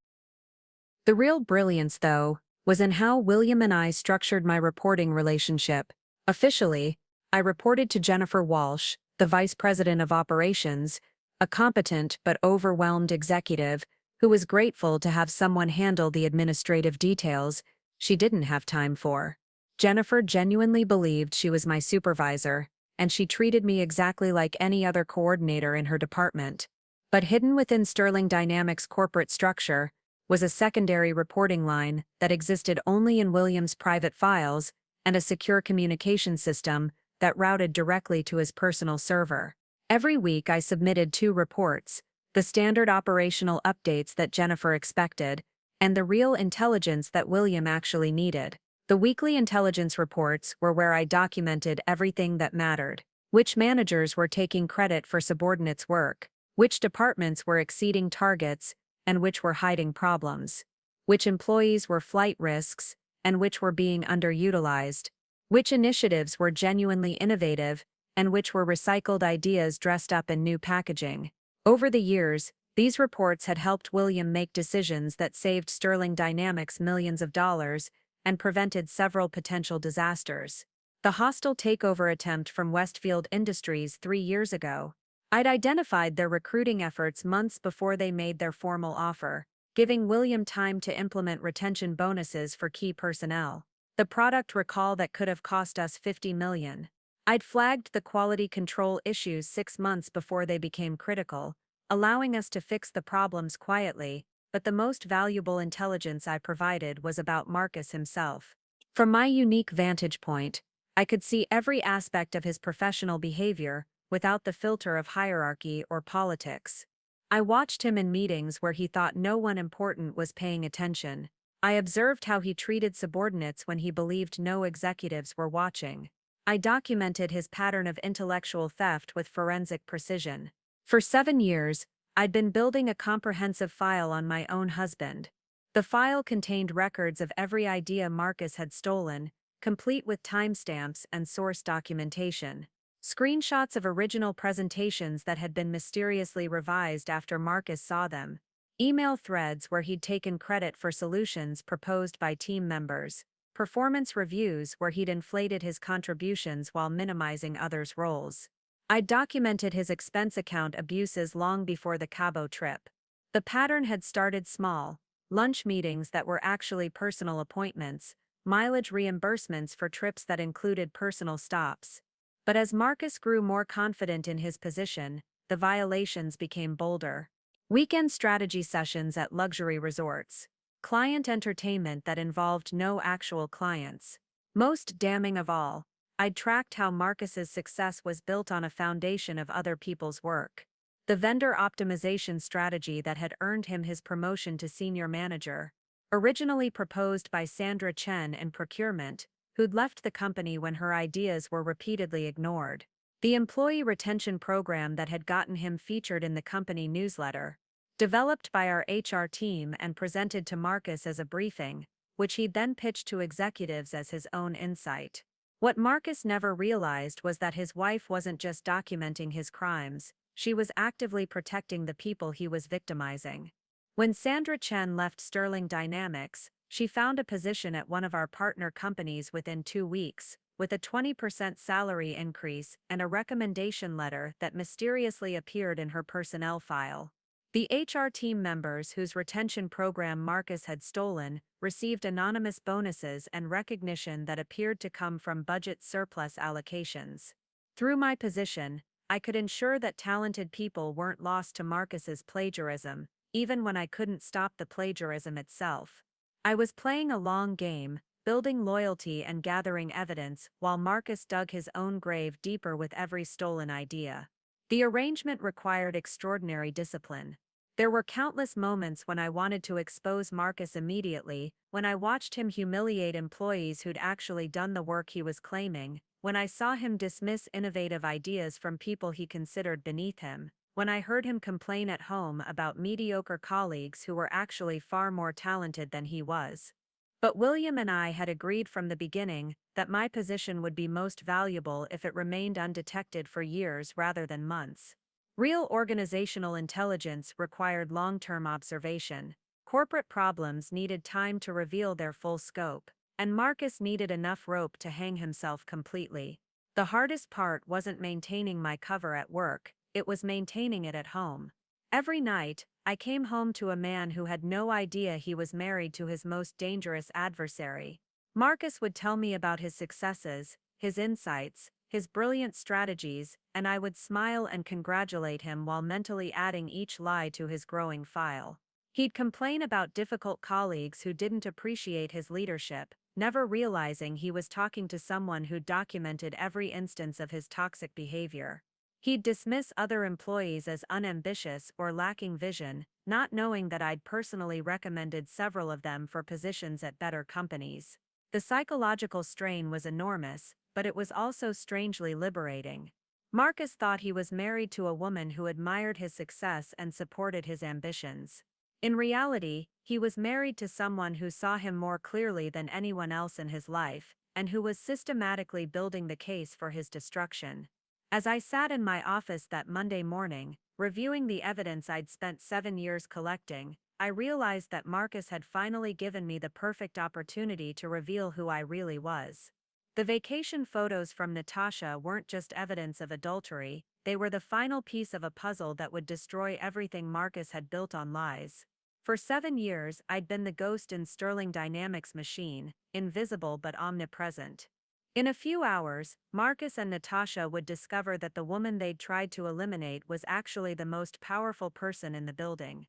The real brilliance, though, was in how William and I structured my reporting relationship. Officially, I reported to Jennifer Walsh, the Vice President of Operations, a competent but overwhelmed executive who was grateful to have someone handle the administrative details she didn't have time for. Jennifer genuinely believed she was my supervisor, and she treated me exactly like any other coordinator in her department. But hidden within Sterling Dynamics' corporate structure was a secondary reporting line that existed only in William's private files and a secure communication system that routed directly to his personal server. Every week I submitted 2 reports: the standard operational updates that Jennifer expected, and the real intelligence that William actually needed. The weekly intelligence reports were where I documented everything that mattered: which managers were taking credit for subordinates' work, which departments were exceeding targets and which were hiding problems, which employees were flight risks and which were being underutilized, which initiatives were genuinely innovative and which were recycled ideas dressed up in new packaging. Over the years, these reports had helped William make decisions that saved Sterling Dynamics millions of dollars and prevented several potential disasters. The hostile takeover attempt from Westfield Industries 3 years ago. I'd identified their recruiting efforts months before they made their formal offer, giving William time to implement retention bonuses for key personnel. The product recall that could have cost us $50 million. I'd flagged the quality control issues 6 months before they became critical, allowing us to fix the problems quietly, but the most valuable intelligence I provided was about Marcus himself. From my unique vantage point, I could see every aspect of his professional behavior without the filter of hierarchy or politics. I watched him in meetings where he thought no one important was paying attention. I observed how he treated subordinates when he believed no executives were watching. I documented his pattern of intellectual theft with forensic precision. For 7 years, I'd been building a comprehensive file on my own husband. The file contained records of every idea Marcus had stolen, complete with timestamps and source documentation. Screenshots of original presentations that had been mysteriously revised after Marcus saw them. Email threads where he'd taken credit for solutions proposed by team members. Performance reviews where he'd inflated his contributions while minimizing others' roles. I'd documented his expense account abuses long before the Cabo trip. The pattern had started small: lunch meetings that were actually personal appointments, mileage reimbursements for trips that included personal stops. But as Marcus grew more confident in his position, the violations became bolder. Weekend strategy sessions at luxury resorts. Client entertainment that involved no actual clients. Most damning of all, I'd tracked how Marcus's success was built on a foundation of other people's work. The vendor optimization strategy that had earned him his promotion to senior manager. Originally proposed by Sandra Chen in procurement, who'd left the company when her ideas were repeatedly ignored. The employee retention program that had gotten him featured in the company newsletter. Developed by our HR team and presented to Marcus as a briefing, which he'd then pitched to executives as his own insight. What Marcus never realized was that his wife wasn't just documenting his crimes, she was actively protecting the people he was victimizing. When Sandra Chen left Sterling Dynamics, She found a position at one of our partner companies within 2 weeks, with a 20% salary increase and a recommendation letter that mysteriously appeared in her personnel file. The HR team members whose retention program Marcus had stolen received anonymous bonuses and recognition that appeared to come from budget surplus allocations. Through my position, I could ensure that talented people weren't lost to Marcus's plagiarism, even when I couldn't stop the plagiarism itself. I was playing a long game, building loyalty and gathering evidence while Marcus dug his own grave deeper with every stolen idea. The arrangement required extraordinary discipline. There were countless moments when I wanted to expose Marcus immediately, when I watched him humiliate employees who'd actually done the work he was claiming, when I saw him dismiss innovative ideas from people he considered beneath him, when I heard him complain at home about mediocre colleagues who were actually far more talented than he was. But William and I had agreed from the beginning that my position would be most valuable if it remained undetected for years rather than months. Real organizational intelligence required long-term observation. Corporate problems needed time to reveal their full scope, and Marcus needed enough rope to hang himself completely. The hardest part wasn't maintaining my cover at work, it was maintaining it at home. Every night, I came home to a man who had no idea he was married to his most dangerous adversary. Marcus would tell me about his successes, his insights, his brilliant strategies, and I would smile and congratulate him while mentally adding each lie to his growing file. He'd complain about difficult colleagues who didn't appreciate his leadership, never realizing he was talking to someone who documented every instance of his toxic behavior. He'd dismiss other employees as unambitious or lacking vision, not knowing that I'd personally recommended several of them for positions at better companies. The psychological strain was enormous, but it was also strangely liberating. Marcus thought he was married to a woman who admired his success and supported his ambitions. In reality, he was married to someone who saw him more clearly than anyone else in his life, and who was systematically building the case for his destruction. As I sat in my office that Monday morning, reviewing the evidence I'd spent 7 years collecting, I realized that Marcus had finally given me the perfect opportunity to reveal who I really was. The vacation photos from Natasha weren't just evidence of adultery, they were the final piece of a puzzle that would destroy everything Marcus had built on lies. For 7 years, I'd been the ghost in Sterling Dynamics' machine, invisible but omnipresent. In a few hours, Marcus and Natasha would discover that the woman they'd tried to eliminate was actually the most powerful person in the building.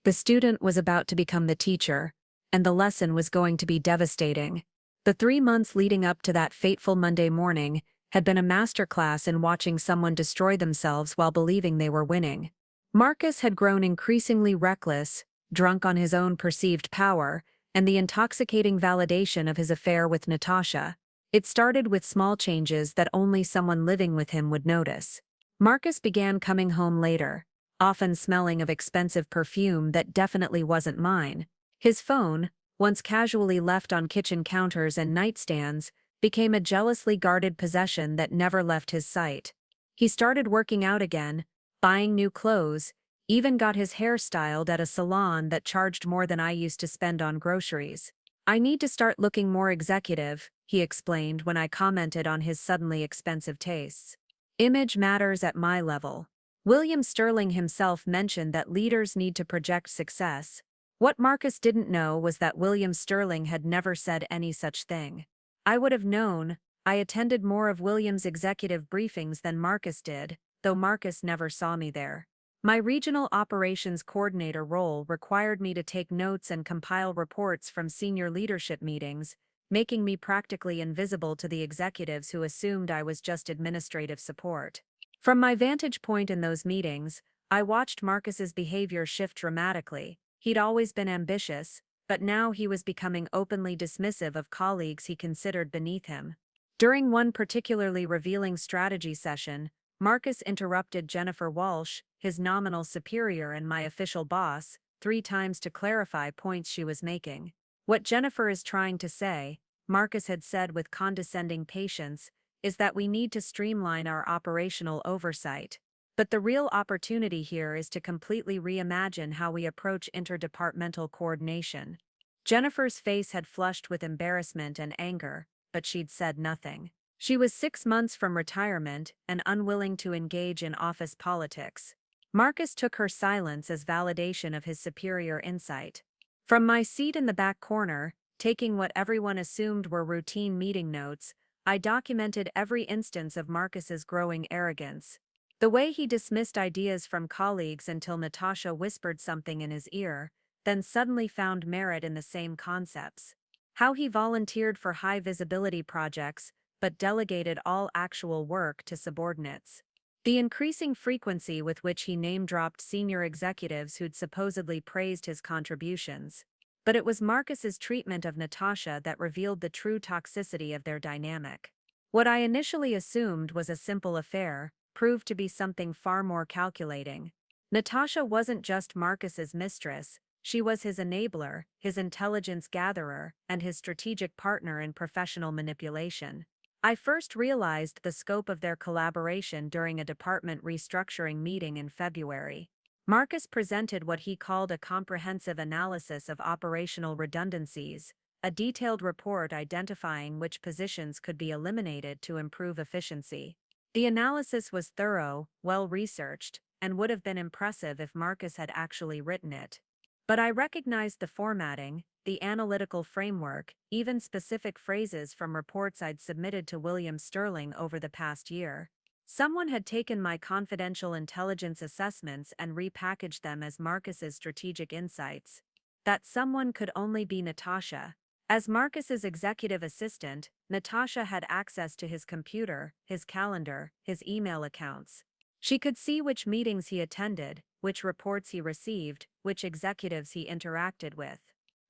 The student was about to become the teacher, and the lesson was going to be devastating. The 3 months leading up to that fateful Monday morning had been a masterclass in watching someone destroy themselves while believing they were winning. Marcus had grown increasingly reckless, drunk on his own perceived power, and the intoxicating validation of his affair with Natasha. It started with small changes that only someone living with him would notice. Marcus began coming home later, often smelling of expensive perfume that definitely wasn't mine. His phone, once casually left on kitchen counters and nightstands, became a jealously guarded possession that never left his sight. He started working out again, buying new clothes, even got his hair styled at a salon that charged more than I used to spend on groceries. "I need to start looking more executive," he explained when I commented on his suddenly expensive tastes. "Image matters at my level." William Sterling himself mentioned that leaders need to project success. What Marcus didn't know was that William Sterling had never said any such thing. I would have known. I attended more of William's executive briefings than Marcus did, though Marcus never saw me there. My regional operations coordinator role required me to take notes and compile reports from senior leadership meetings, making me practically invisible to the executives who assumed I was just administrative support. From my vantage point in those meetings, I watched Marcus's behavior shift dramatically. He'd always been ambitious, but now he was becoming openly dismissive of colleagues he considered beneath him. During one particularly revealing strategy session, Marcus interrupted Jennifer Walsh, his nominal superior and my official boss, 3 times to clarify points she was making. "What Jennifer is trying to say," Marcus had said with condescending patience, "is that we need to streamline our operational oversight. But the real opportunity here is to completely reimagine how we approach interdepartmental coordination." Jennifer's face had flushed with embarrassment and anger, but she'd said nothing. She was 6 months from retirement and unwilling to engage in office politics. Marcus took her silence as validation of his superior insight. From my seat in the back corner, taking what everyone assumed were routine meeting notes, I documented every instance of Marcus's growing arrogance. The way he dismissed ideas from colleagues until Natasha whispered something in his ear, then suddenly found merit in the same concepts. How he volunteered for high-visibility projects, but delegated all actual work to subordinates. The increasing frequency with which he name-dropped senior executives who'd supposedly praised his contributions. But it was Marcus's treatment of Natasha that revealed the true toxicity of their dynamic. What I initially assumed was a simple affair proved to be something far more calculating. Natasha wasn't just Marcus's mistress, she was his enabler, his intelligence gatherer, and his strategic partner in professional manipulation. I first realized the scope of their collaboration during a department restructuring meeting in February. Marcus presented what he called a comprehensive analysis of operational redundancies, a detailed report identifying which positions could be eliminated to improve efficiency. The analysis was thorough, well-researched, and would have been impressive if Marcus had actually written it. But I recognized the formatting, the analytical framework, even specific phrases from reports I'd submitted to William Sterling over the past year. Someone had taken my confidential intelligence assessments and repackaged them as Marcus's strategic insights. That someone could only be Natasha. As Marcus's executive assistant, Natasha had access to his computer, his calendar, his email accounts. She could see which meetings he attended, which reports he received, which executives he interacted with.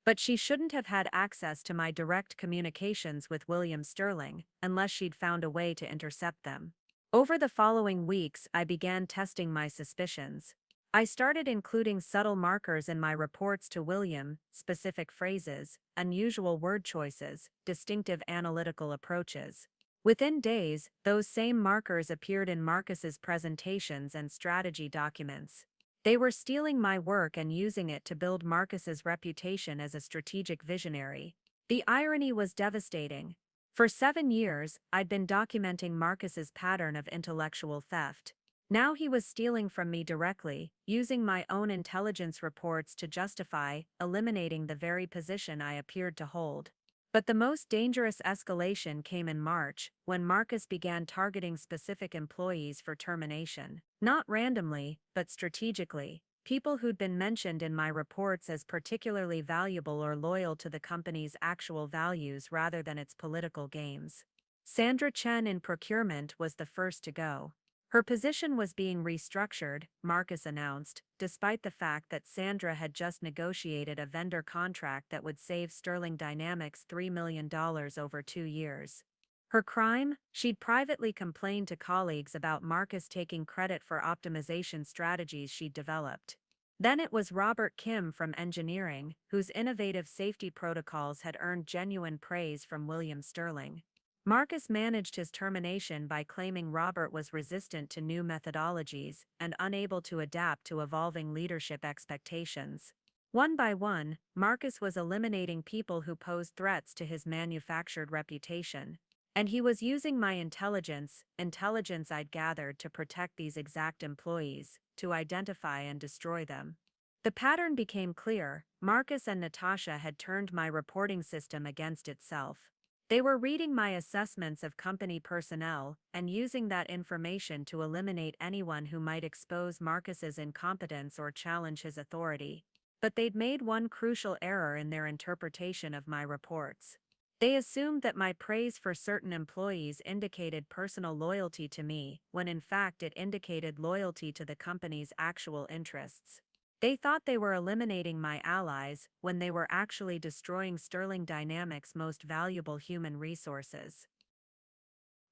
But she shouldn't have had access to my direct communications with William Sterling, unless she'd found a way to intercept them. Over the following weeks, I began testing my suspicions. I started including subtle markers in my reports to William, specific phrases, unusual word choices, distinctive analytical approaches. Within days, those same markers appeared in Marcus's presentations and strategy documents. They were stealing my work and using it to build Marcus's reputation as a strategic visionary. The irony was devastating. For 7 years, I'd been documenting Marcus's pattern of intellectual theft. Now he was stealing from me directly, using my own intelligence reports to justify eliminating the very position I appeared to hold. But the most dangerous escalation came in March, when Marcus began targeting specific employees for termination. Not randomly, but strategically. People who'd been mentioned in my reports as particularly valuable or loyal to the company's actual values rather than its political games. Sandra Chen in procurement was the first to go. Her position was being restructured, Marcus announced, despite the fact that Sandra had just negotiated a vendor contract that would save Sterling Dynamics $3 million over 2 years. Her crime? She'd privately complained to colleagues about Marcus taking credit for optimization strategies she'd developed. Then it was Robert Kim from engineering, whose innovative safety protocols had earned genuine praise from William Sterling. Marcus managed his termination by claiming Robert was resistant to new methodologies and unable to adapt to evolving leadership expectations. One by one, Marcus was eliminating people who posed threats to his manufactured reputation. And he was using my intelligence I'd gathered to protect these exact employees, to identify and destroy them. The pattern became clear. Marcus and Natasha had turned my reporting system against itself. They were reading my assessments of company personnel and using that information to eliminate anyone who might expose Marcus's incompetence or challenge his authority. But they'd made one crucial error in their interpretation of my reports. They assumed that my praise for certain employees indicated personal loyalty to me, when in fact it indicated loyalty to the company's actual interests. They thought they were eliminating my allies when they were actually destroying Sterling Dynamics' most valuable human resources.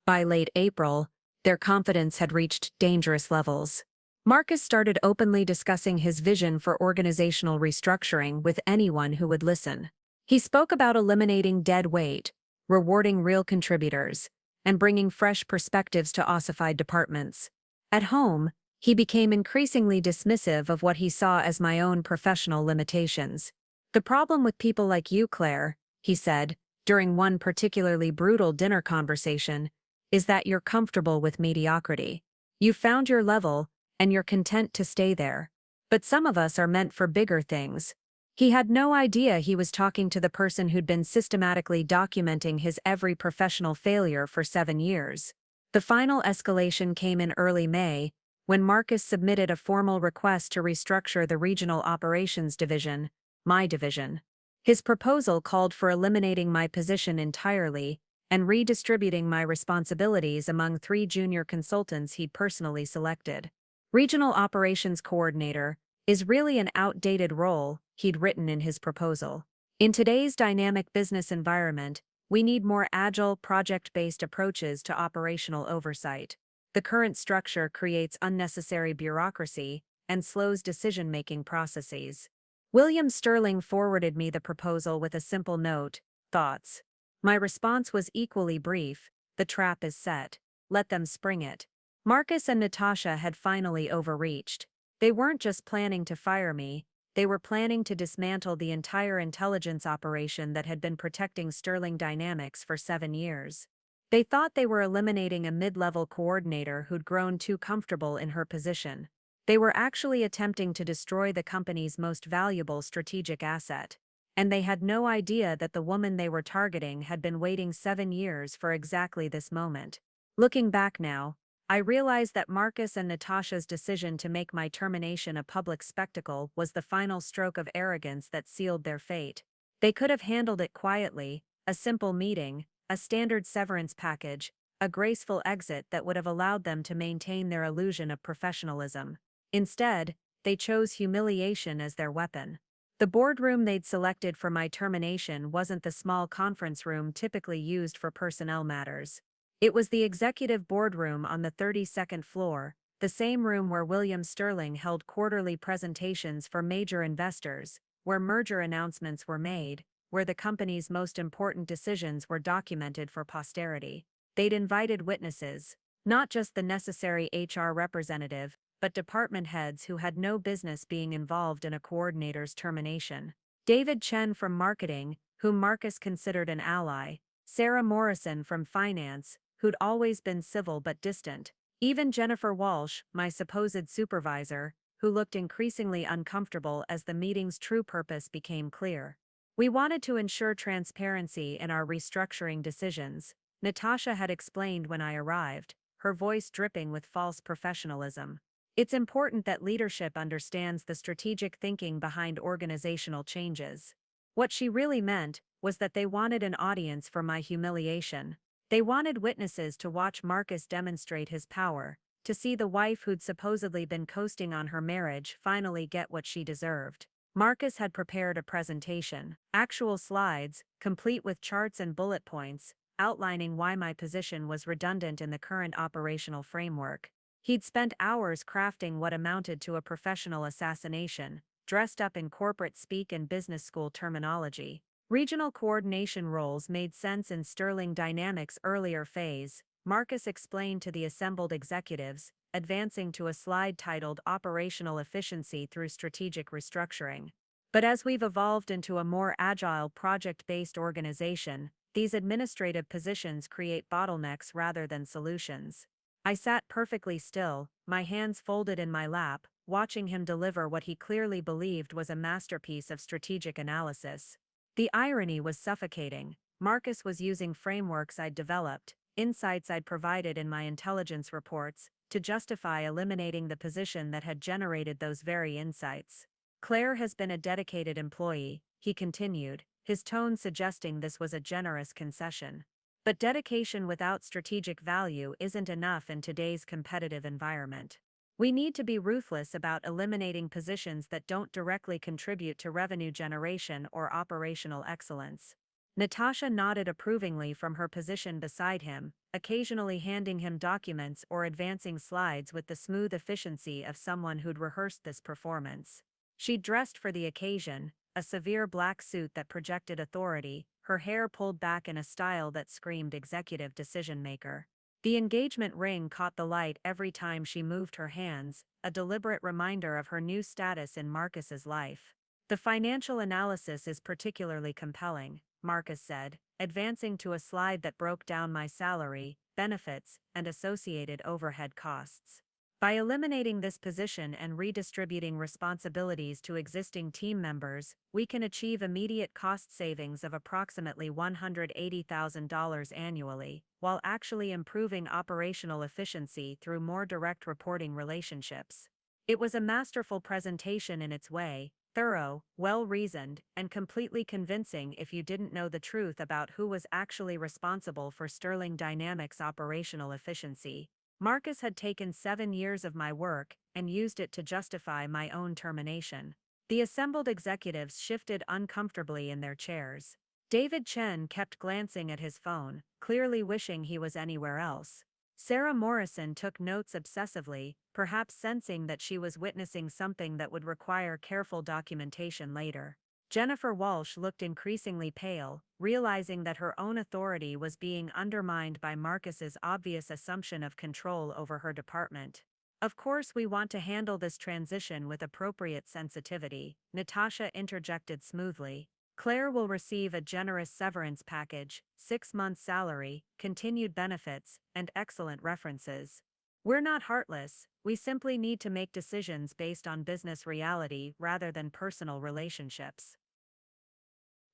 By late April, their confidence had reached dangerous levels. Marcus started openly discussing his vision for organizational restructuring with anyone who would listen. He spoke about eliminating dead weight, rewarding real contributors, and bringing fresh perspectives to ossified departments. At home, he became increasingly dismissive of what he saw as my own professional limitations. "The problem with people like you, Claire," he said, during one particularly brutal dinner conversation, "is that you're comfortable with mediocrity. You've found your level, and you're content to stay there. But some of us are meant for bigger things." He had no idea he was talking to the person who'd been systematically documenting his every professional failure for 7 years. The final escalation came in early May, when Marcus submitted a formal request to restructure the regional operations division, my division. His proposal called for eliminating my position entirely and redistributing my responsibilities among 3 junior consultants he'd personally selected. Regional Operations Coordinator is really an outdated role, he'd written in his proposal. In today's dynamic business environment, we need more agile, project-based approaches to operational oversight. The current structure creates unnecessary bureaucracy and slows decision-making processes. William Sterling forwarded me the proposal with a simple note, "Thoughts?" My response was equally brief, "The trap is set. Let them spring it." Marcus and Natasha had finally overreached. They weren't just planning to fire me, they were planning to dismantle the entire intelligence operation that had been protecting Sterling Dynamics for 7 years. They thought they were eliminating a mid-level coordinator who'd grown too comfortable in her position. They were actually attempting to destroy the company's most valuable strategic asset. And they had no idea that the woman they were targeting had been waiting 7 years for exactly this moment. Looking back now, I realized that Marcus and Natasha's decision to make my termination a public spectacle was the final stroke of arrogance that sealed their fate. They could have handled it quietly, a simple meeting, a standard severance package, a graceful exit that would have allowed them to maintain their illusion of professionalism. Instead, they chose humiliation as their weapon. The boardroom they'd selected for my termination wasn't the small conference room typically used for personnel matters. It was the executive boardroom on the 32nd floor, the same room where William Sterling held quarterly presentations for major investors, where merger announcements were made, where the company's most important decisions were documented for posterity. They'd invited witnesses, not just the necessary HR representative, but department heads who had no business being involved in a coordinator's termination. David Chen from marketing, whom Marcus considered an ally, Sarah Morrison from finance, who'd always been civil but distant, even Jennifer Walsh, my supposed supervisor, who looked increasingly uncomfortable as the meeting's true purpose became clear. We wanted to ensure transparency in our restructuring decisions, Natasha had explained when I arrived, her voice dripping with false professionalism. It's important that leadership understands the strategic thinking behind organizational changes. What she really meant was that they wanted an audience for my humiliation. They wanted witnesses to watch Marcus demonstrate his power, to see the wife who'd supposedly been coasting on her marriage finally get what she deserved. Marcus had prepared a presentation, actual slides, complete with charts and bullet points, outlining why my position was redundant in the current operational framework. He'd spent hours crafting what amounted to a professional assassination, dressed up in corporate speak and business school terminology. Regional coordination roles made sense in Sterling Dynamics' earlier phase, Marcus explained to the assembled executives, advancing to a slide titled Operational Efficiency Through Strategic Restructuring. But as we've evolved into a more agile project-based organization, these administrative positions create bottlenecks rather than solutions. I sat perfectly still, my hands folded in my lap, watching him deliver what he clearly believed was a masterpiece of strategic analysis. The irony was suffocating. Marcus was using frameworks I'd developed, insights I'd provided in my intelligence reports, to justify eliminating the position that had generated those very insights. Claire has been a dedicated employee, he continued, his tone suggesting this was a generous concession. But dedication without strategic value isn't enough in today's competitive environment. We need to be ruthless about eliminating positions that don't directly contribute to revenue generation or operational excellence. Natasha nodded approvingly from her position beside him, occasionally handing him documents or advancing slides with the smooth efficiency of someone who'd rehearsed this performance. She'd dressed for the occasion, a severe black suit that projected authority, her hair pulled back in a style that screamed executive decision-maker. The engagement ring caught the light every time she moved her hands, a deliberate reminder of her new status in Marcus's life. The financial analysis is particularly compelling, Marcus said, advancing to a slide that broke down my salary, benefits, and associated overhead costs. By eliminating this position and redistributing responsibilities to existing team members, we can achieve immediate cost savings of approximately $180,000 annually, while actually improving operational efficiency through more direct reporting relationships. It was a masterful presentation in its way, thorough, well-reasoned, and completely convincing if you didn't know the truth about who was actually responsible for Sterling Dynamics' operational efficiency. Marcus had taken 7 years of my work and used it to justify my own termination. The assembled executives shifted uncomfortably in their chairs. David Chen kept glancing at his phone, clearly wishing he was anywhere else. Sarah Morrison took notes obsessively, perhaps sensing that she was witnessing something that would require careful documentation later. Jennifer Walsh looked increasingly pale, realizing that her own authority was being undermined by Marcus's obvious assumption of control over her department. Of course, we want to handle this transition with appropriate sensitivity, Natasha interjected smoothly. Claire will receive a generous severance package, 6 months' salary, continued benefits, and excellent references. We're not heartless, we simply need to make decisions based on business reality rather than personal relationships.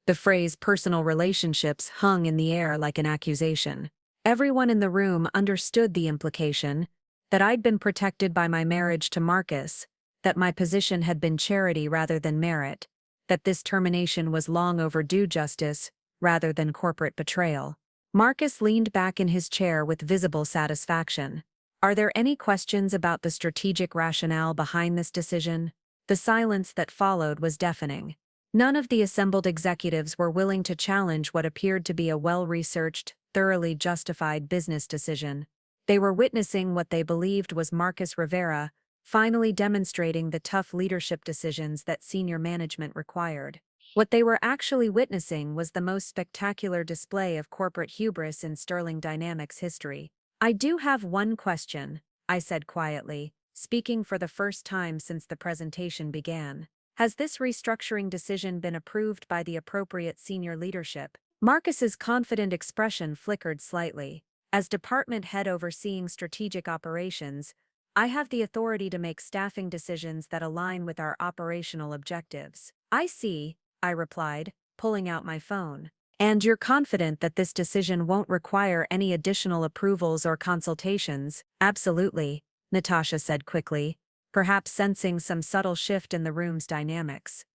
The phrase personal relationships hung in the air like an accusation. Everyone in the room understood the implication that I'd been protected by my marriage to Marcus, that my position had been charity rather than merit, that this termination was long overdue justice rather than corporate betrayal. Marcus leaned back in his chair with visible satisfaction. Are there any questions about the strategic rationale behind this decision? The silence that followed was deafening. None of the assembled executives were willing to challenge what appeared to be a well-researched, thoroughly justified business decision. They were witnessing what they believed was Marcus Rivera finally demonstrating the tough leadership decisions that senior management required. What they were actually witnessing was the most spectacular display of corporate hubris in Sterling Dynamics history. I do have one question, I said quietly, speaking for the first time since the presentation began. Has this restructuring decision been approved by the appropriate senior leadership? Marcus's confident expression flickered slightly. As department head overseeing strategic operations, I have the authority to make staffing decisions that align with our operational objectives. I see, I replied, pulling out my phone. And you're confident that this decision won't require any additional approvals or consultations? Absolutely, Natasha said quickly, perhaps sensing some subtle shift in the room's dynamics.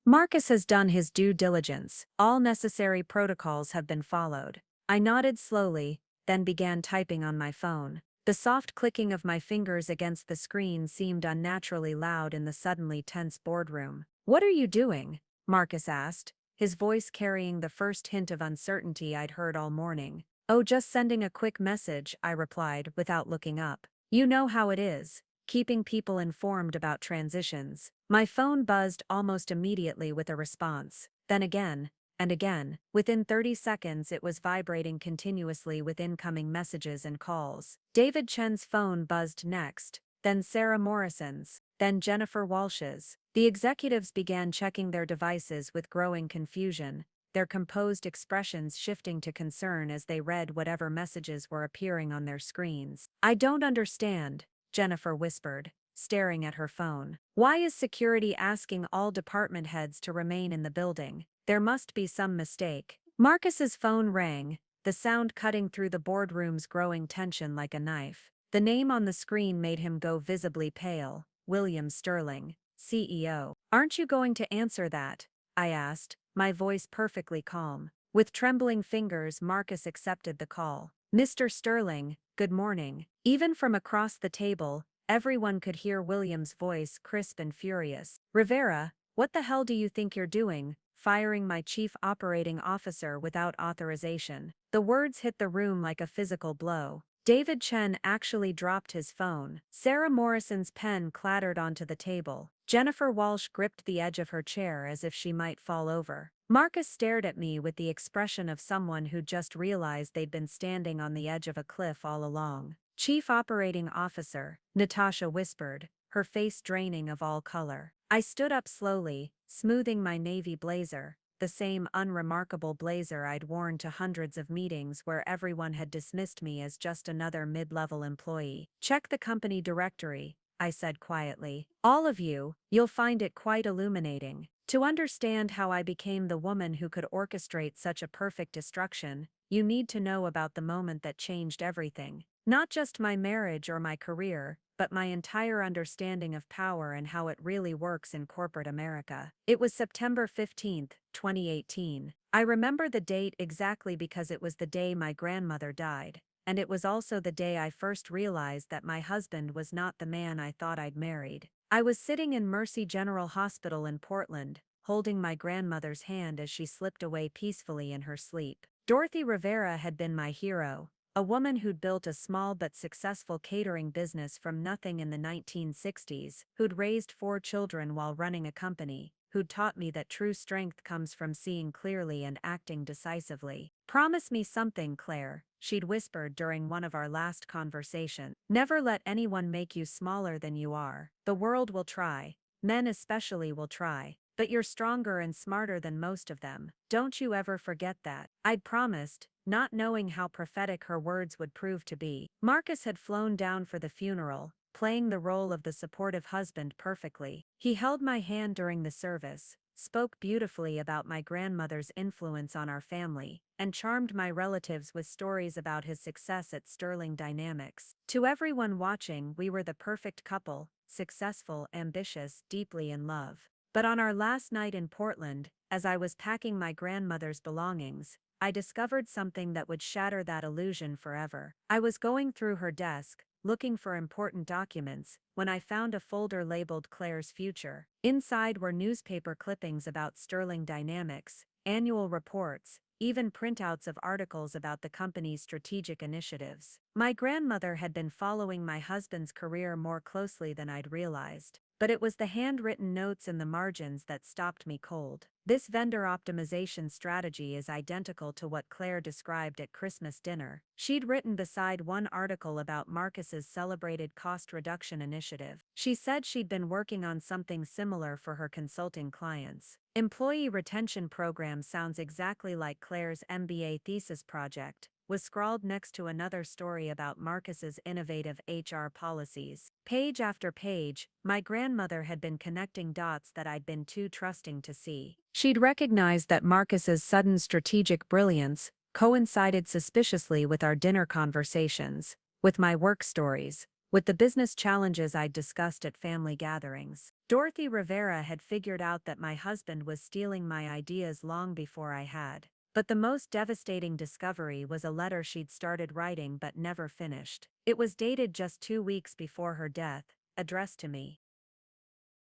Marcus has done his due diligence. All necessary protocols have been followed. I nodded slowly, then began typing on my phone. The soft clicking of my fingers against the screen seemed unnaturally loud in the suddenly tense boardroom. What are you doing? Marcus asked, his voice carrying the first hint of uncertainty I'd heard all morning. Oh, just sending a quick message, I replied without looking up. You know how it is, keeping people informed about transitions. My phone buzzed almost immediately with a response, then again, and again. Within 30 seconds it was vibrating continuously with incoming messages and calls. David Chen's phone buzzed next, then Sarah Morrison's, then Jennifer Walsh's. The executives began checking their devices with growing confusion, their composed expressions shifting to concern as they read whatever messages were appearing on their screens. I don't understand, Jennifer whispered, staring at her phone. Why is security asking all department heads to remain in the building? There must be some mistake. Marcus's phone rang, the sound cutting through the boardroom's growing tension like a knife. The name on the screen made him go visibly pale. William Sterling, CEO. Aren't you going to answer that? I asked, my voice perfectly calm. With trembling fingers, Marcus accepted the call. Mr. Sterling, good morning. Even from across the table, everyone could hear William's voice crisp and furious. Rivera, what the hell do you think you're doing, firing my chief operating officer without authorization? The words hit the room like a physical blow. David Chen actually dropped his phone. Sarah Morrison's pen clattered onto the table. Jennifer Walsh gripped the edge of her chair as if she might fall over. Marcus stared at me with the expression of someone who just realized they'd been standing on the edge of a cliff all along. Chief Operating Officer, Natasha whispered, her face draining of all color. I stood up slowly, smoothing my navy blazer, the same unremarkable blazer I'd worn to hundreds of meetings where everyone had dismissed me as just another mid-level employee. "Check the company directory," I said quietly. "All of you, you'll find it quite illuminating. To understand how I became the woman who could orchestrate such a perfect destruction, you need to know about the moment that changed everything. Not just my marriage or my career, but my entire understanding of power and how it really works in corporate America." It was September 15th, 2018. I remember the date exactly because it was the day my grandmother died, and it was also the day I first realized that my husband was not the man I thought I'd married. I was sitting in Mercy General Hospital in Portland, holding my grandmother's hand as she slipped away peacefully in her sleep. Dorothy Rivera had been my hero, a woman who'd built a small but successful catering business from nothing in the 1960s, who'd raised 4 children while running a company, who'd taught me that true strength comes from seeing clearly and acting decisively. "Promise me something, Claire," she'd whispered during one of our last conversations. "Never let anyone make you smaller than you are. The world will try. Men especially will try. But you're stronger and smarter than most of them. Don't you ever forget that." I'd promised, not knowing how prophetic her words would prove to be. Marcus had flown down for the funeral, playing the role of the supportive husband perfectly. He held my hand during the service, spoke beautifully about my grandmother's influence on our family, and charmed my relatives with stories about his success at Sterling Dynamics. To everyone watching, we were the perfect couple, successful, ambitious, deeply in love. But on our last night in Portland, as I was packing my grandmother's belongings, I discovered something that would shatter that illusion forever. I was going through her desk, looking for important documents, when I found a folder labeled Claire's Future. Inside were newspaper clippings about Sterling Dynamics, annual reports, even printouts of articles about the company's strategic initiatives. My grandmother had been following my husband's career more closely than I'd realized. But it was the handwritten notes in the margins that stopped me cold. "This vendor optimization strategy is identical to what Claire described at Christmas dinner," she'd written beside one article about Marcus's celebrated cost reduction initiative. She said she'd been working on something similar for her consulting clients. "Employee retention program sounds exactly like Claire's MBA thesis project," was scrawled next to another story about Marcus's innovative HR policies. Page after page, my grandmother had been connecting dots that I'd been too trusting to see. She'd recognized that Marcus's sudden strategic brilliance coincided suspiciously with our dinner conversations, with my work stories, with the business challenges I'd discussed at family gatherings. Dorothy Rivera had figured out that my husband was stealing my ideas long before I had. But the most devastating discovery was a letter she'd started writing but never finished. It was dated just 2 weeks before her death, addressed to me.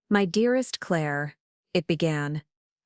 "My dearest Claire," it began,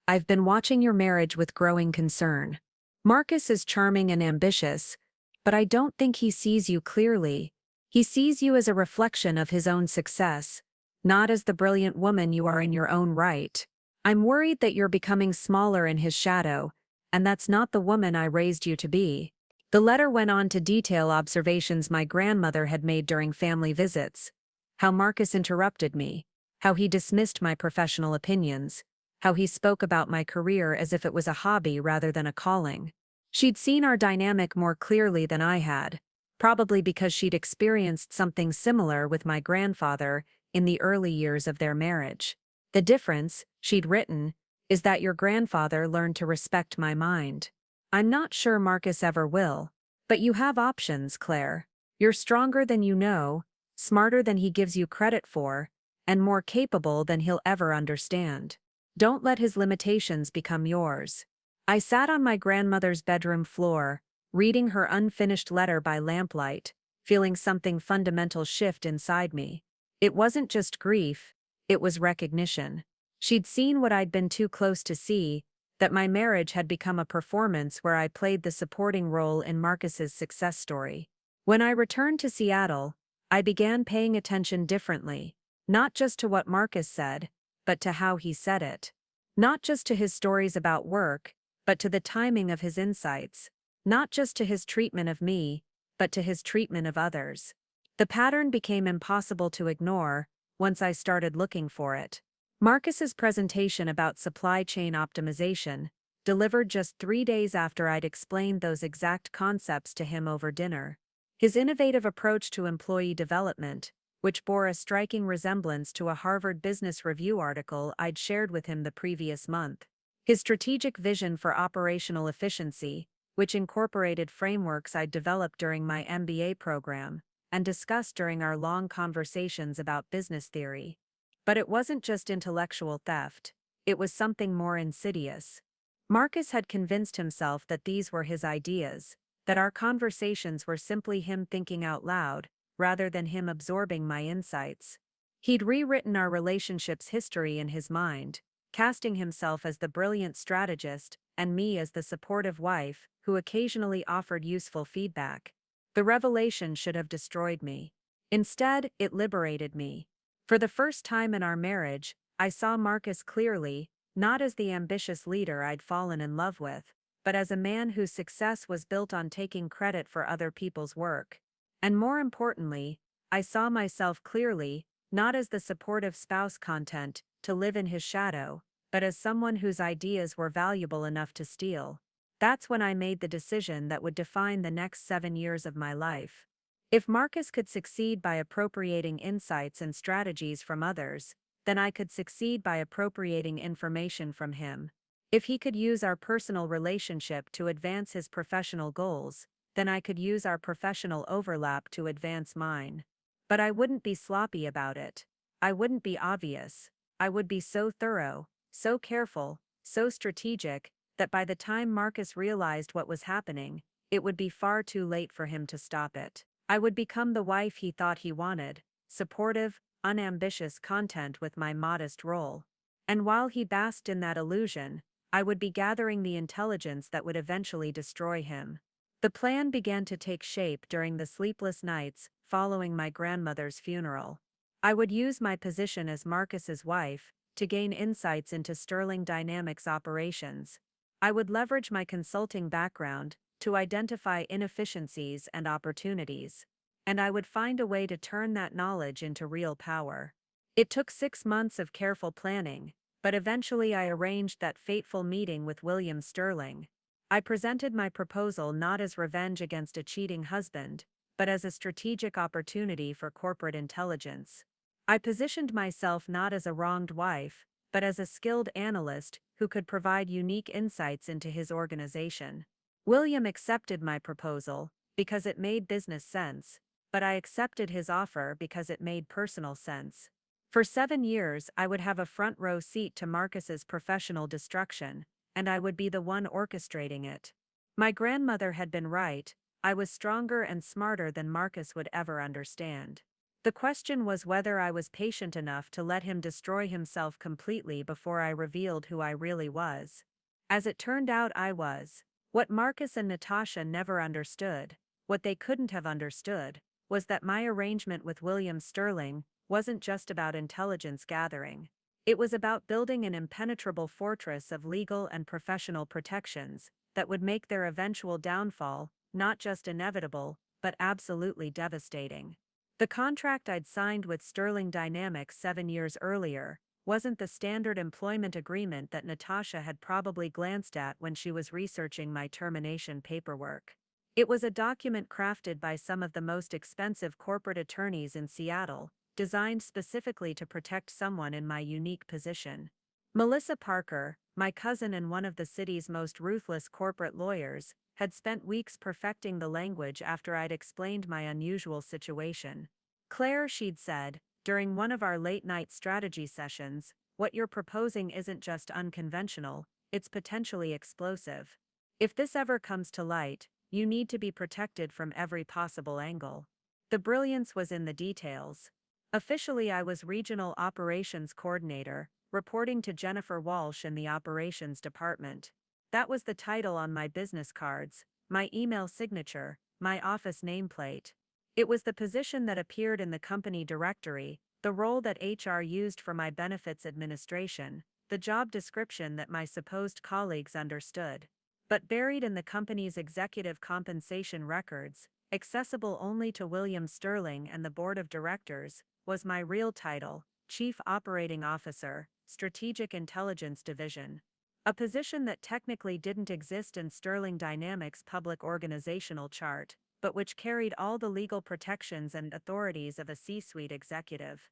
"I've been watching your marriage with growing concern. Marcus is charming and ambitious, but I don't think he sees you clearly. He sees you as a reflection of his own success, not as the brilliant woman you are in your own right. I'm worried that you're becoming smaller in his shadow, and that's not the woman I raised you to be." The letter went on to detail observations my grandmother had made during family visits, how Marcus interrupted me, how he dismissed my professional opinions, how he spoke about my career as if it was a hobby rather than a calling. She'd seen our dynamic more clearly than I had, probably because she'd experienced something similar with my grandfather in the early years of their marriage. "The difference," she'd written, "is that your grandfather learned to respect my mind. I'm not sure Marcus ever will. But you have options, Claire. You're stronger than you know, smarter than he gives you credit for, and more capable than he'll ever understand. Don't let his limitations become yours." I sat on my grandmother's bedroom floor, reading her unfinished letter by lamplight, feeling something fundamental shift inside me. It wasn't just grief, it was recognition. She'd seen what I'd been too close to see, that my marriage had become a performance where I played the supporting role in Marcus's success story. When I returned to Seattle, I began paying attention differently, not just to what Marcus said, but to how he said it. Not just to his stories about work, but to the timing of his insights. Not just to his treatment of me, but to his treatment of others. The pattern became impossible to ignore once I started looking for it. Marcus's presentation about supply chain optimization, delivered just 3 days after I'd explained those exact concepts to him over dinner. His innovative approach to employee development, which bore a striking resemblance to a Harvard Business Review article I'd shared with him the previous month. His strategic vision for operational efficiency, which incorporated frameworks I'd developed during my MBA program and discussed during our long conversations about business theory. But it wasn't just intellectual theft, it was something more insidious. Marcus had convinced himself that these were his ideas, that our conversations were simply him thinking out loud, rather than him absorbing my insights. He'd rewritten our relationship's history in his mind, casting himself as the brilliant strategist and me as the supportive wife who occasionally offered useful feedback. The revelation should have destroyed me. Instead, it liberated me. For the first time in our marriage, I saw Marcus clearly, not as the ambitious leader I'd fallen in love with, but as a man whose success was built on taking credit for other people's work. And more importantly, I saw myself clearly, not as the supportive spouse content to live in his shadow, but as someone whose ideas were valuable enough to steal. That's when I made the decision that would define the next 7 years of my life. If Marcus could succeed by appropriating insights and strategies from others, then I could succeed by appropriating information from him. If he could use our personal relationship to advance his professional goals, then I could use our professional overlap to advance mine. But I wouldn't be sloppy about it. I wouldn't be obvious. I would be so thorough, so careful, so strategic, that by the time Marcus realized what was happening, it would be far too late for him to stop it. I would become the wife he thought he wanted, supportive, unambitious content with my modest role. And while he basked in that illusion, I would be gathering the intelligence that would eventually destroy him. The plan began to take shape during the sleepless nights following my grandmother's funeral. I would use my position as Marcus's wife to gain insights into Sterling Dynamics operations. I would leverage my consulting background to identify inefficiencies and opportunities, and I would find a way to turn that knowledge into real power. It took 6 months of careful planning, but eventually I arranged that fateful meeting with William Sterling. I presented my proposal not as revenge against a cheating husband, but as a strategic opportunity for corporate intelligence. I positioned myself not as a wronged wife, but as a skilled analyst who could provide unique insights into his organization. William accepted my proposal because it made business sense, but I accepted his offer because it made personal sense. For 7 years, I would have a front row seat to Marcus's professional destruction, and I would be the one orchestrating it. My grandmother had been right. I was stronger and smarter than Marcus would ever understand. The question was whether I was patient enough to let him destroy himself completely before I revealed who I really was. As it turned out, I was. What Marcus and Natasha never understood, what they couldn't have understood, was that my arrangement with William Sterling wasn't just about intelligence gathering. It was about building an impenetrable fortress of legal and professional protections that would make their eventual downfall not just inevitable, but absolutely devastating. The contract I'd signed with Sterling Dynamics 7 years earlier wasn't the standard employment agreement that Natasha had probably glanced at when she was researching my termination paperwork. It was a document crafted by some of the most expensive corporate attorneys in Seattle, designed specifically to protect someone in my unique position. Melissa Parker, my cousin and one of the city's most ruthless corporate lawyers, had spent weeks perfecting the language after I'd explained my unusual situation. "Claire," she'd said, during one of our late-night strategy sessions, "what you're proposing isn't just unconventional, it's potentially explosive. If this ever comes to light, you need to be protected from every possible angle." The brilliance was in the details. Officially, I was Regional Operations Coordinator, reporting to Jennifer Walsh in the Operations Department. That was the title on my business cards, my email signature, my office nameplate. It was the position that appeared in the company directory, the role that HR used for my benefits administration, the job description that my supposed colleagues understood. But buried in the company's executive compensation records, accessible only to William Sterling and the board of directors, was my real title, Chief Operating Officer, Strategic Intelligence Division. A position that technically didn't exist in Sterling Dynamics' public organizational chart, but which carried all the legal protections and authorities of a C-suite executive.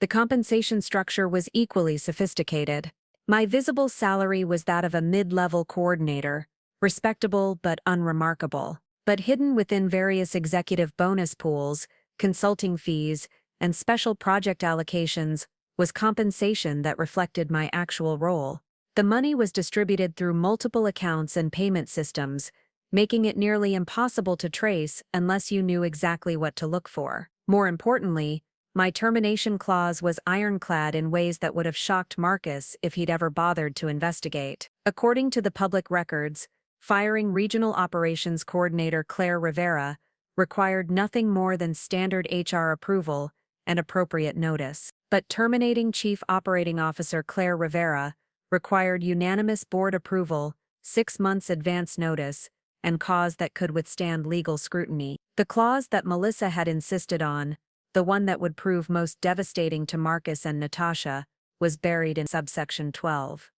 The compensation structure was equally sophisticated. My visible salary was that of a mid-level coordinator, respectable but unremarkable. But hidden within various executive bonus pools, consulting fees, and special project allocations was compensation that reflected my actual role. The money was distributed through multiple accounts and payment systems, making it nearly impossible to trace unless you knew exactly what to look for. More importantly, my termination clause was ironclad in ways that would have shocked Marcus if he'd ever bothered to investigate. According to the public records, firing Regional Operations Coordinator Claire Rivera required nothing more than standard HR approval and appropriate notice. But terminating Chief Operating Officer Claire Rivera required unanimous board approval, 6 months advance notice, and cause that could withstand legal scrutiny. The clause that Melissa had insisted on, the one that would prove most devastating to Marcus and Natasha, was buried in subsection 12.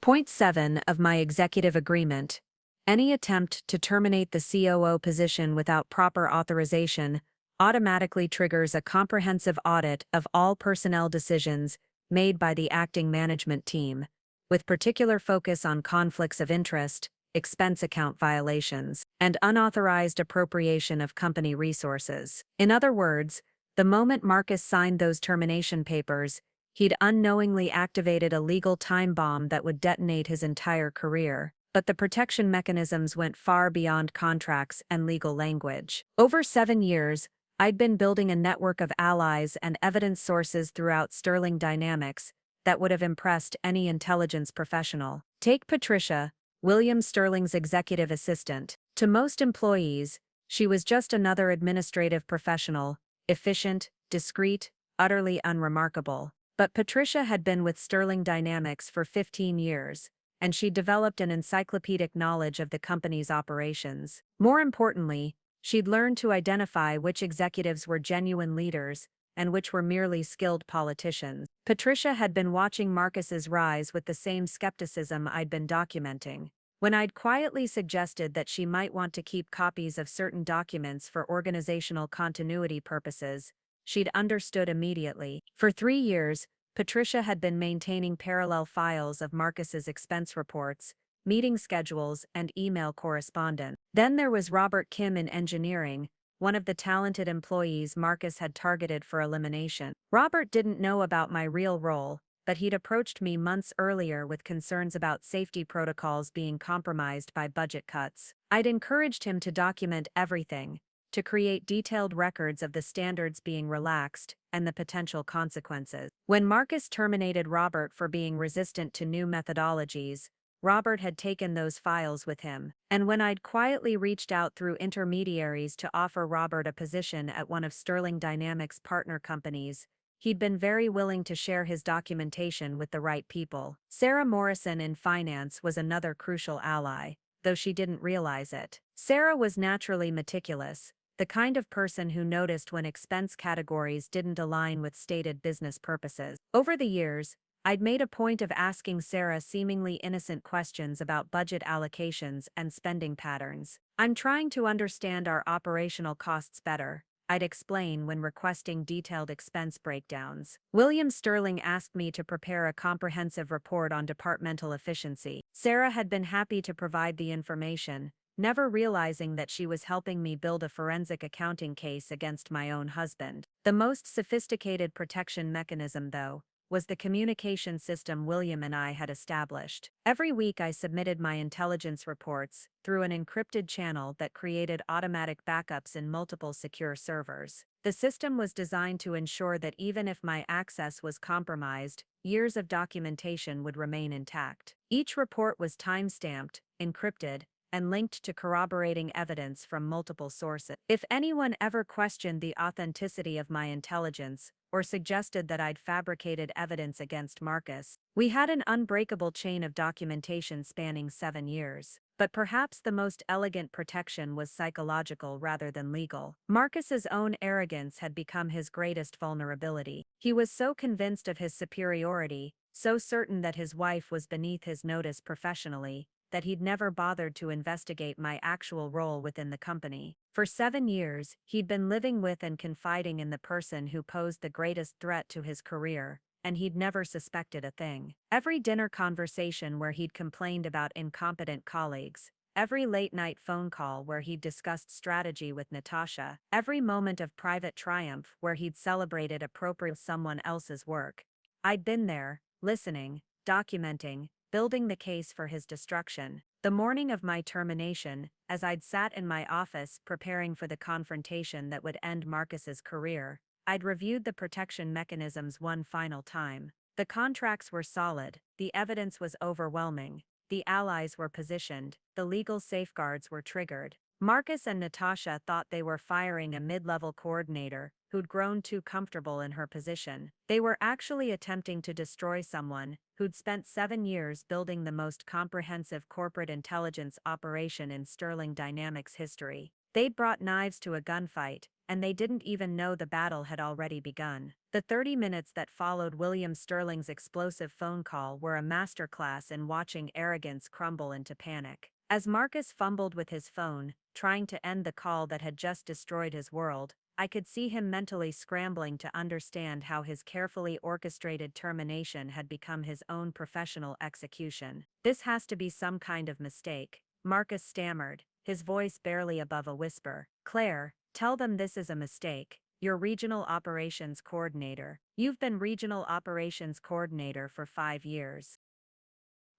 Point 7 of my executive agreement. Any attempt to terminate the COO position without proper authorization automatically triggers a comprehensive audit of all personnel decisions made by the acting management team, with particular focus on conflicts of interest, expense account violations, and unauthorized appropriation of company resources. In other words, the moment Marcus signed those termination papers, he'd unknowingly activated a legal time bomb that would detonate his entire career. But the protection mechanisms went far beyond contracts and legal language. Over 7 years, I'd been building a network of allies and evidence sources throughout Sterling Dynamics that would have impressed any intelligence professional. Take Patricia, William Sterling's executive assistant. To most employees, she was just another administrative professional, efficient, discreet, utterly unremarkable. But Patricia had been with Sterling Dynamics for 15 years, and she developed an encyclopedic knowledge of the company's operations. More importantly, she'd learned to identify which executives were genuine leaders and which were merely skilled politicians. Patricia had been watching Marcus's rise with the same skepticism I'd been documenting. When I'd quietly suggested that she might want to keep copies of certain documents for organizational continuity purposes, she'd understood immediately. For 3 years, Patricia had been maintaining parallel files of Marcus's expense reports, meeting schedules, and email correspondence. Then there was Robert Kim in engineering, one of the talented employees Marcus had targeted for elimination. Robert didn't know about my real role, but he'd approached me months earlier with concerns about safety protocols being compromised by budget cuts. I'd encouraged him to document everything, to create detailed records of the standards being relaxed and the potential consequences. When Marcus terminated Robert for being resistant to new methodologies, Robert had taken those files with him. And when I'd quietly reached out through intermediaries to offer Robert a position at one of Sterling Dynamics' partner companies, he'd been very willing to share his documentation with the right people. Sarah Morrison in finance was another crucial ally, though she didn't realize it. Sarah was naturally meticulous, the kind of person who noticed when expense categories didn't align with stated business purposes. Over the years, I'd made a point of asking Sarah seemingly innocent questions about budget allocations and spending patterns. "I'm trying to understand our operational costs better," I'd explain when requesting detailed expense breakdowns. William Sterling asked me to prepare a comprehensive report on departmental efficiency. Sarah had been happy to provide the information, never realizing that she was helping me build a forensic accounting case against my own husband. The most sophisticated protection mechanism, though, was the communication system William and I had established. Every week I submitted my intelligence reports through an encrypted channel that created automatic backups in multiple secure servers. The system was designed to ensure that even if my access was compromised, years of documentation would remain intact. Each report was time-stamped, encrypted, and linked to corroborating evidence from multiple sources. If anyone ever questioned the authenticity of my intelligence, or suggested that I'd fabricated evidence against Marcus, we had an unbreakable chain of documentation spanning 7 years. But perhaps the most elegant protection was psychological rather than legal. Marcus's own arrogance had become his greatest vulnerability. He was so convinced of his superiority, so certain that his wife was beneath his notice professionally, that he'd never bothered to investigate my actual role within the company. For 7 years, he'd been living with and confiding in the person who posed the greatest threat to his career, and he'd never suspected a thing. Every dinner conversation where he'd complained about incompetent colleagues, every late-night phone call where he'd discussed strategy with Natasha, every moment of private triumph where he'd celebrated appropriate someone else's work. I'd been there, listening, documenting, building the case for his destruction. The morning of my termination, as I'd sat in my office preparing for the confrontation that would end Marcus's career, I'd reviewed the protection mechanisms one final time. The contracts were solid, the evidence was overwhelming, the allies were positioned, the legal safeguards were triggered. Marcus and Natasha thought they were firing a mid-level coordinator who'd grown too comfortable in her position. They were actually attempting to destroy someone who'd spent 7 years building the most comprehensive corporate intelligence operation in Sterling Dynamics history. They'd brought knives to a gunfight, and they didn't even know the battle had already begun. The 30 minutes that followed William Sterling's explosive phone call were a masterclass in watching arrogance crumble into panic. As Marcus fumbled with his phone, trying to end the call that had just destroyed his world, I could see him mentally scrambling to understand how his carefully orchestrated termination had become his own professional execution. "This has to be some kind of mistake," Marcus stammered, his voice barely above a whisper. "Claire, tell them this is a mistake. You're regional operations coordinator. You've been regional operations coordinator for 5 years."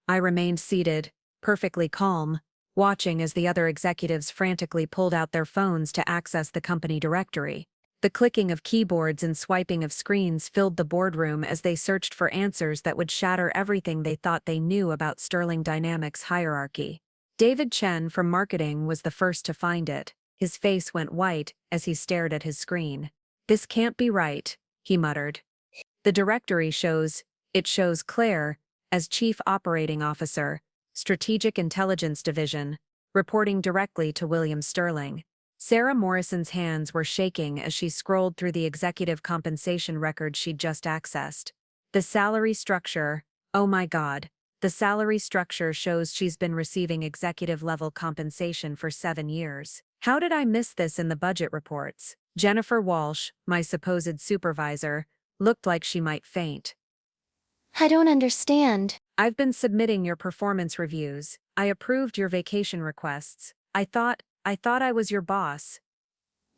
I remained seated, perfectly calm, watching as the other executives frantically pulled out their phones to access the company directory. The clicking of keyboards and swiping of screens filled the boardroom as they searched for answers that would shatter everything they thought they knew about Sterling Dynamics' hierarchy. David Chen from marketing was the first to find it. His face went white as he stared at his screen. "This can't be right," he muttered. "The directory shows Claire as Chief Operating Officer, Strategic Intelligence Division, reporting directly to William Sterling." Sarah Morrison's hands were shaking as she scrolled through the executive compensation record she'd just accessed. The salary structure, oh my God, the salary structure shows she's been receiving executive-level compensation for 7 years. How did I miss this in the budget reports? Jennifer Walsh, my supposed supervisor, looked like she might faint.
"I don't understand."
"I've been submitting your performance reviews. I approved your vacation requests. I thought I was your boss."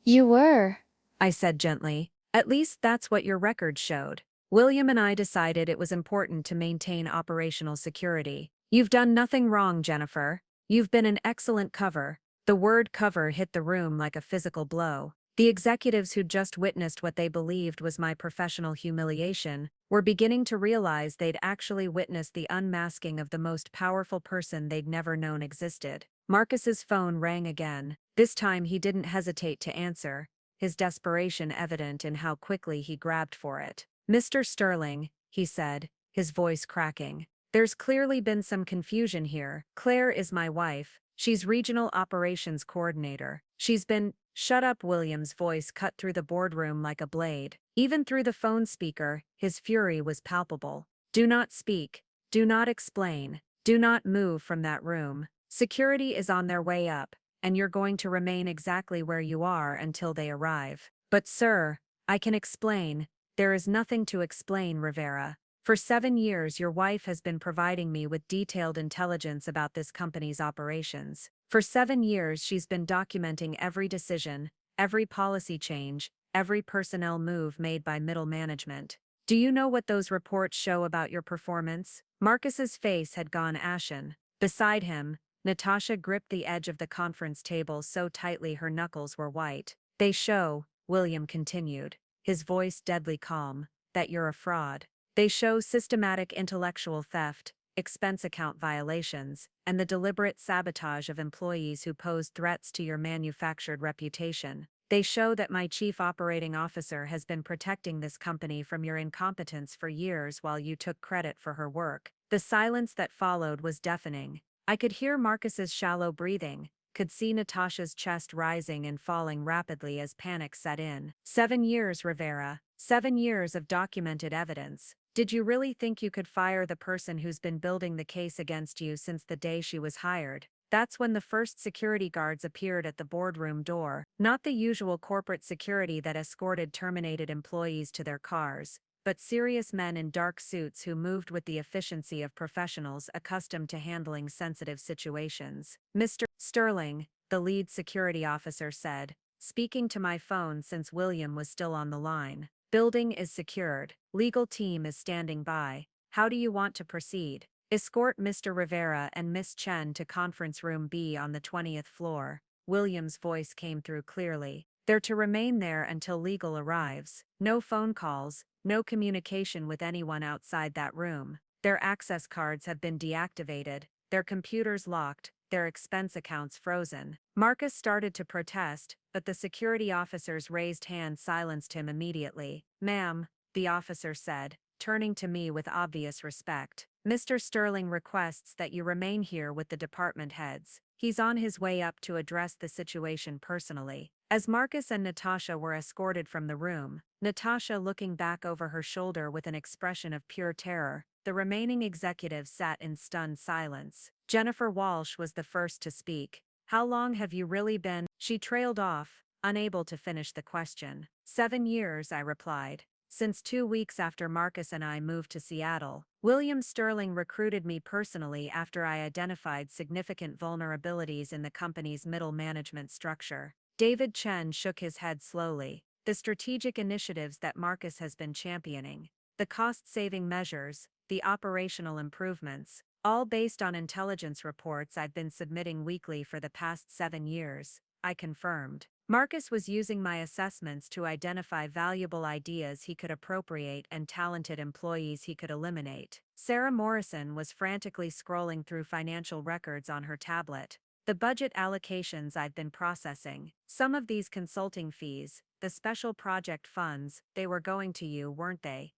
"You were,"
I said gently. "At least that's what your records showed." William and I decided it was important to maintain operational security. "You've done nothing wrong, Jennifer. You've been an excellent cover." The word cover hit the room like a physical blow. The executives who'd just witnessed what they believed was my professional humiliation were beginning to realize they'd actually witnessed the unmasking of the most powerful person they'd never known existed. Marcus's phone rang again. This time he didn't hesitate to answer, his desperation evident in how quickly he grabbed for it. "Mr. Sterling," he said, his voice cracking. "There's clearly been some confusion here. Claire is my wife. She's regional operations coordinator. She's been—" "Shut up," William's voice cut through the boardroom like a blade. Even through the phone speaker, his fury was palpable. "Do not speak. Do not explain. Do not move from that room. Security is on their way up, and you're going to remain exactly where you are until they arrive." "But sir, I can explain." "There is nothing to explain, Rivera. For 7 years your wife has been providing me with detailed intelligence about this company's operations. For 7 years she's been documenting every decision, every policy change, every personnel move made by middle management. Do you know what those reports show about your performance?" Marcus's face had gone ashen. Beside him, Natasha gripped the edge of the conference table so tightly her knuckles were white. "They show," William continued, his voice deadly calm, "that you're a fraud. They show systematic intellectual theft, expense account violations, and the deliberate sabotage of employees who posed threats to your manufactured reputation. They show that my chief operating officer has been protecting this company from your incompetence for years while you took credit for her work. The silence that followed was deafening. I could hear Marcus's shallow breathing, could see Natasha's chest rising and falling rapidly as panic set in. 7 years, Rivera. 7 years of documented evidence. Did you really think you could fire the person who's been building the case against you since the day she was hired? That's when the first security guards appeared at the boardroom door, not the usual corporate security that escorted terminated employees to their cars, but serious men in dark suits who moved with the efficiency of professionals accustomed to handling sensitive situations. Mr. Sterling, the lead security officer said, speaking to my phone since William was still on the line. Building is secured. Legal team is standing by. How do you want to proceed? Escort Mr. Rivera and Miss Chen to conference room B on the 20th floor. William's voice came through clearly. They're to remain there until legal arrives. No phone calls, no communication with anyone outside that room. Their access cards have been deactivated, their computers locked, their expense accounts frozen. Marcus started to protest, but the security officer's raised hand silenced him immediately. Ma'am, the officer said, turning to me with obvious respect. Mr. Sterling requests that you remain here with the department heads. He's on his way up to address the situation personally. As Marcus and Natasha were escorted from the room, Natasha looking back over her shoulder with an expression of pure terror, the remaining executives sat in stunned silence. Jennifer Walsh was the first to speak. How long have you really been? She trailed off, unable to finish the question. 7 years, I replied. Since 2 weeks after Marcus and I moved to Seattle. William Sterling recruited me personally after I identified significant vulnerabilities in the company's middle management structure. David Chen shook his head slowly. The strategic initiatives that Marcus has been championing, the cost-saving measures, the operational improvements, all based on intelligence reports I've been submitting weekly for the past 7 years, I confirmed. Marcus was using my assessments to identify valuable ideas he could appropriate and talented employees he could eliminate. Sarah Morrison was frantically scrolling through financial records on her tablet. The budget allocations I've been processing, some of these consulting fees, the special project funds, they were going to you, weren't they?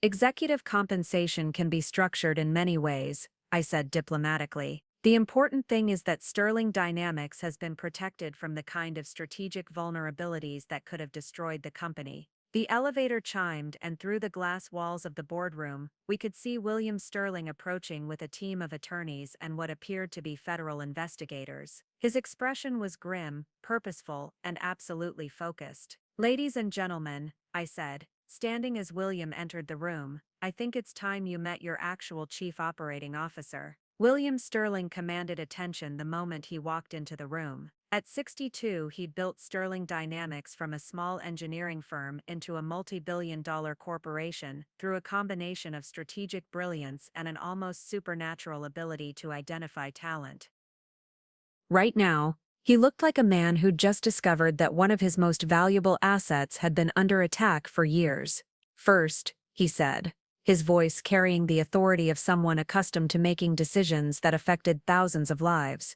Executive compensation can be structured in many ways, I said diplomatically. The important thing is that Sterling Dynamics has been protected from the kind of strategic vulnerabilities that could have destroyed the company. The elevator chimed, and through the glass walls of the boardroom, we could see William Sterling approaching with a team of attorneys and what appeared to be federal investigators. His expression was grim, purposeful, and absolutely focused. Ladies and gentlemen, I said, standing as William entered the room, I think it's time you met your actual chief operating officer. William Sterling commanded attention the moment he walked into the room. At 62, he'd built Sterling Dynamics from a small engineering firm into a multi-billion-dollar corporation through a combination of strategic brilliance and an almost supernatural ability to identify talent. Right now, he looked like a man who'd just discovered that one of his most valuable assets had been under attack for years. First, he said, his voice carrying the authority of someone accustomed to making decisions that affected thousands of lives.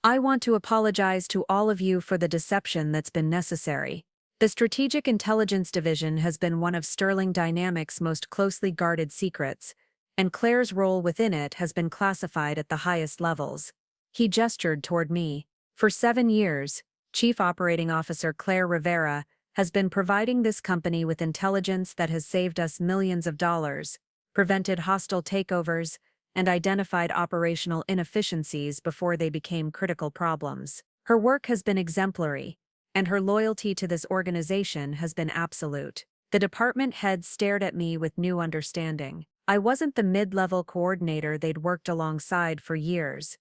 I want to apologize to all of you for the deception that's been necessary. The Strategic Intelligence Division has been one of Sterling Dynamics' most closely guarded secrets, and Claire's role within it has been classified at the highest levels. He gestured toward me. For 7 years, Chief Operating Officer Claire Rivera has been providing this company with intelligence that has saved us millions of dollars, prevented hostile takeovers, and identified operational inefficiencies before they became critical problems. Her work has been exemplary, and her loyalty to this organization has been absolute. The department heads stared at me with new understanding. I wasn't the mid-level coordinator they'd worked alongside for years.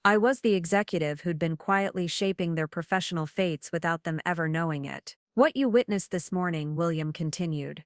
I was the executive who'd been quietly shaping their professional fates without them ever knowing it. What you witnessed this morning, William continued,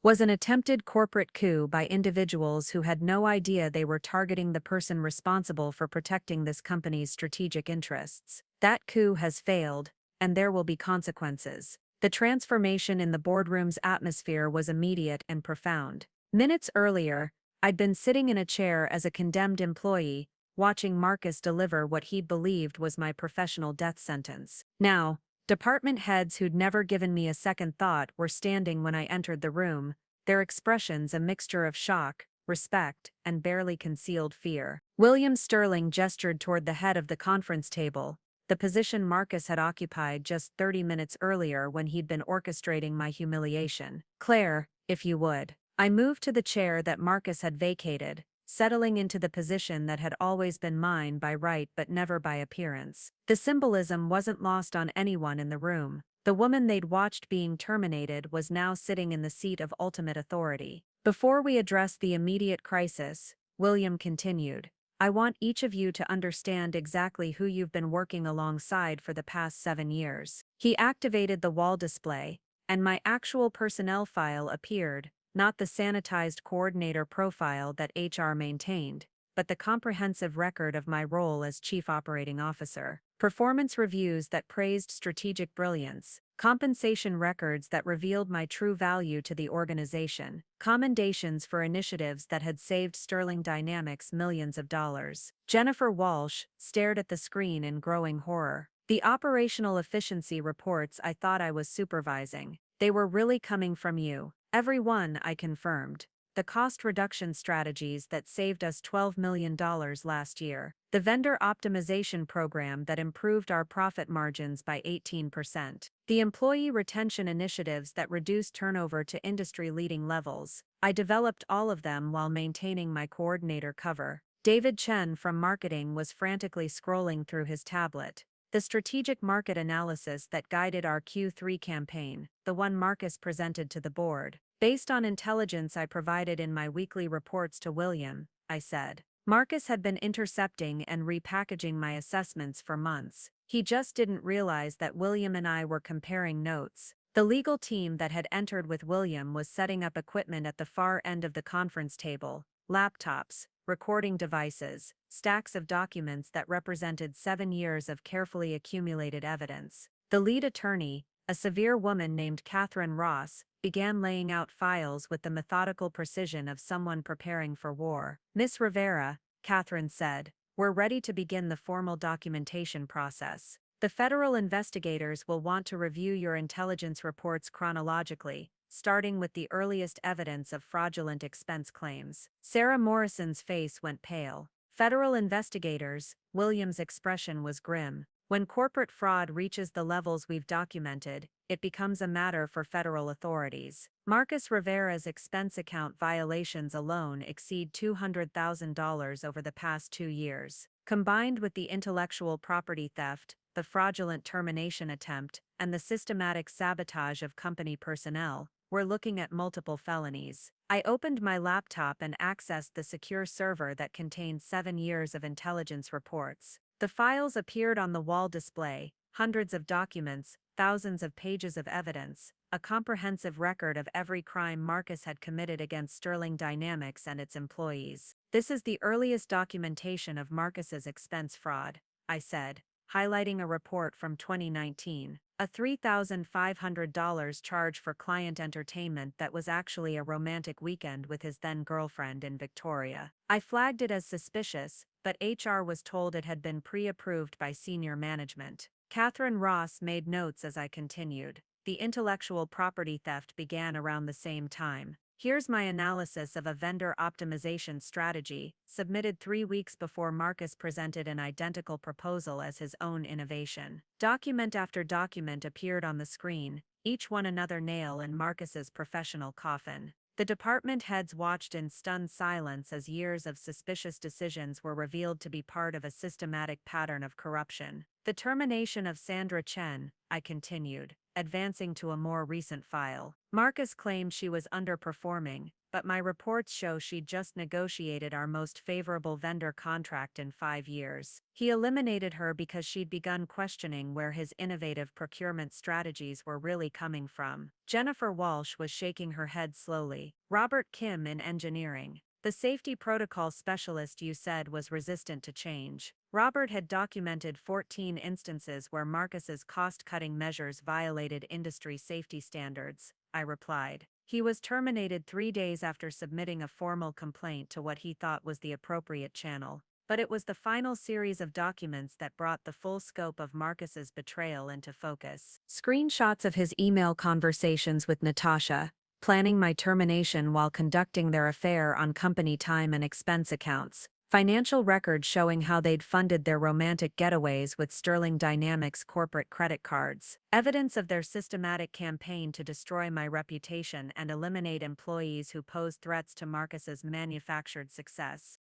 was an attempted corporate coup by individuals who had no idea they were targeting the person responsible for protecting this company's strategic interests. That coup has failed, and there will be consequences. The transformation in the boardroom's atmosphere was immediate and profound. Minutes earlier, I'd been sitting in a chair as a condemned employee, watching Marcus deliver what he believed was my professional death sentence. Now, department heads who'd never given me a second thought were standing when I entered the room, their expressions a mixture of shock, respect, and barely concealed fear. William Sterling gestured toward the head of the conference table, the position Marcus had occupied just 30 minutes earlier when he'd been orchestrating my humiliation. "Claire, if you would." I moved to the chair that Marcus had vacated, settling into the position that had always been mine by right but never by appearance. The symbolism wasn't lost on anyone in the room. The woman they'd watched being terminated was now sitting in the seat of ultimate authority. "Before we address the immediate crisis," William continued, "I want each of you to understand exactly who you've been working alongside for the past 7 years." He activated the wall display, and my actual personnel file appeared, not the sanitized coordinator profile that HR maintained, but the comprehensive record of my role as Chief Operating Officer. Performance reviews that praised strategic brilliance, compensation records that revealed my true value to the organization, commendations for initiatives that had saved Sterling Dynamics millions of dollars. Jennifer Walsh stared at the screen in growing horror. The operational efficiency reports I thought I was supervising, they were really coming from you. "Every one," I confirmed. "The cost reduction strategies that saved us $12 million last year. The vendor optimization program that improved our profit margins by 18%. The employee retention initiatives that reduced turnover to industry-leading levels. I developed all of them while maintaining my coordinator cover." David Chen from marketing was frantically scrolling through his tablet. "The strategic market analysis that guided our Q3 campaign, the one Marcus presented to the board. Based on intelligence I provided in my weekly reports to William," I said. Marcus had been intercepting and repackaging my assessments for months. He just didn't realize that William and I were comparing notes. The legal team that had entered with William was setting up equipment at the far end of the conference table: laptops, recording devices, stacks of documents that represented 7 years of carefully accumulated evidence. The lead attorney, a severe woman named Catherine Ross, began laying out files with the methodical precision of someone preparing for war. "Miss Rivera," Catherine said, "we're ready to begin the formal documentation process. The federal investigators will want to review your intelligence reports chronologically, starting with the earliest evidence of fraudulent expense claims." Sarah Morrison's face went pale. "Federal investigators," William's expression was grim. "When corporate fraud reaches the levels we've documented, it becomes a matter for federal authorities. Marcus Rivera's expense account violations alone exceed $200,000 over the past 2 years. Combined with the intellectual property theft, the fraudulent termination attempt, and the systematic sabotage of company personnel, we're looking at multiple felonies." I opened my laptop and accessed the secure server that contained 7 years of intelligence reports. The files appeared on the wall display, hundreds of documents, thousands of pages of evidence, a comprehensive record of every crime Marcus had committed against Sterling Dynamics and its employees. "This is the earliest documentation of Marcus's expense fraud," I said, highlighting a report from 2019. A $3,500 charge for client entertainment that was actually a romantic weekend with his then-girlfriend in Victoria. I flagged it as suspicious, but HR was told it had been pre-approved by senior management. Catherine Ross made notes as I continued. "The intellectual property theft began around the same time. Here's my analysis of a vendor optimization strategy, submitted 3 weeks before Marcus presented an identical proposal as his own innovation." Document after document appeared on the screen, each one another nail in Marcus's professional coffin. The department heads watched in stunned silence as years of suspicious decisions were revealed to be part of a systematic pattern of corruption. "The termination of Sandra Chen," I continued, advancing to a more recent file. "Marcus claimed she was underperforming, but my reports show she'd just negotiated our most favorable vendor contract in 5 years. He eliminated her because she'd begun questioning where his innovative procurement strategies were really coming from." Jennifer Walsh was shaking her head slowly. "Robert Kim in engineering. The safety protocol specialist you said was resistant to change. Robert had documented 14 instances where Marcus's cost-cutting measures violated industry safety standards," I replied. He was terminated 3 days after submitting a formal complaint to what he thought was the appropriate channel. But it was the final series of documents that brought the full scope of Marcus's betrayal into focus. Screenshots of his email conversations with Natasha, planning my termination while conducting their affair on company time and expense accounts. Financial records showing how they'd funded their romantic getaways with Sterling Dynamics corporate credit cards. Evidence of their systematic campaign to destroy my reputation and eliminate employees who posed threats to Marcus's manufactured success.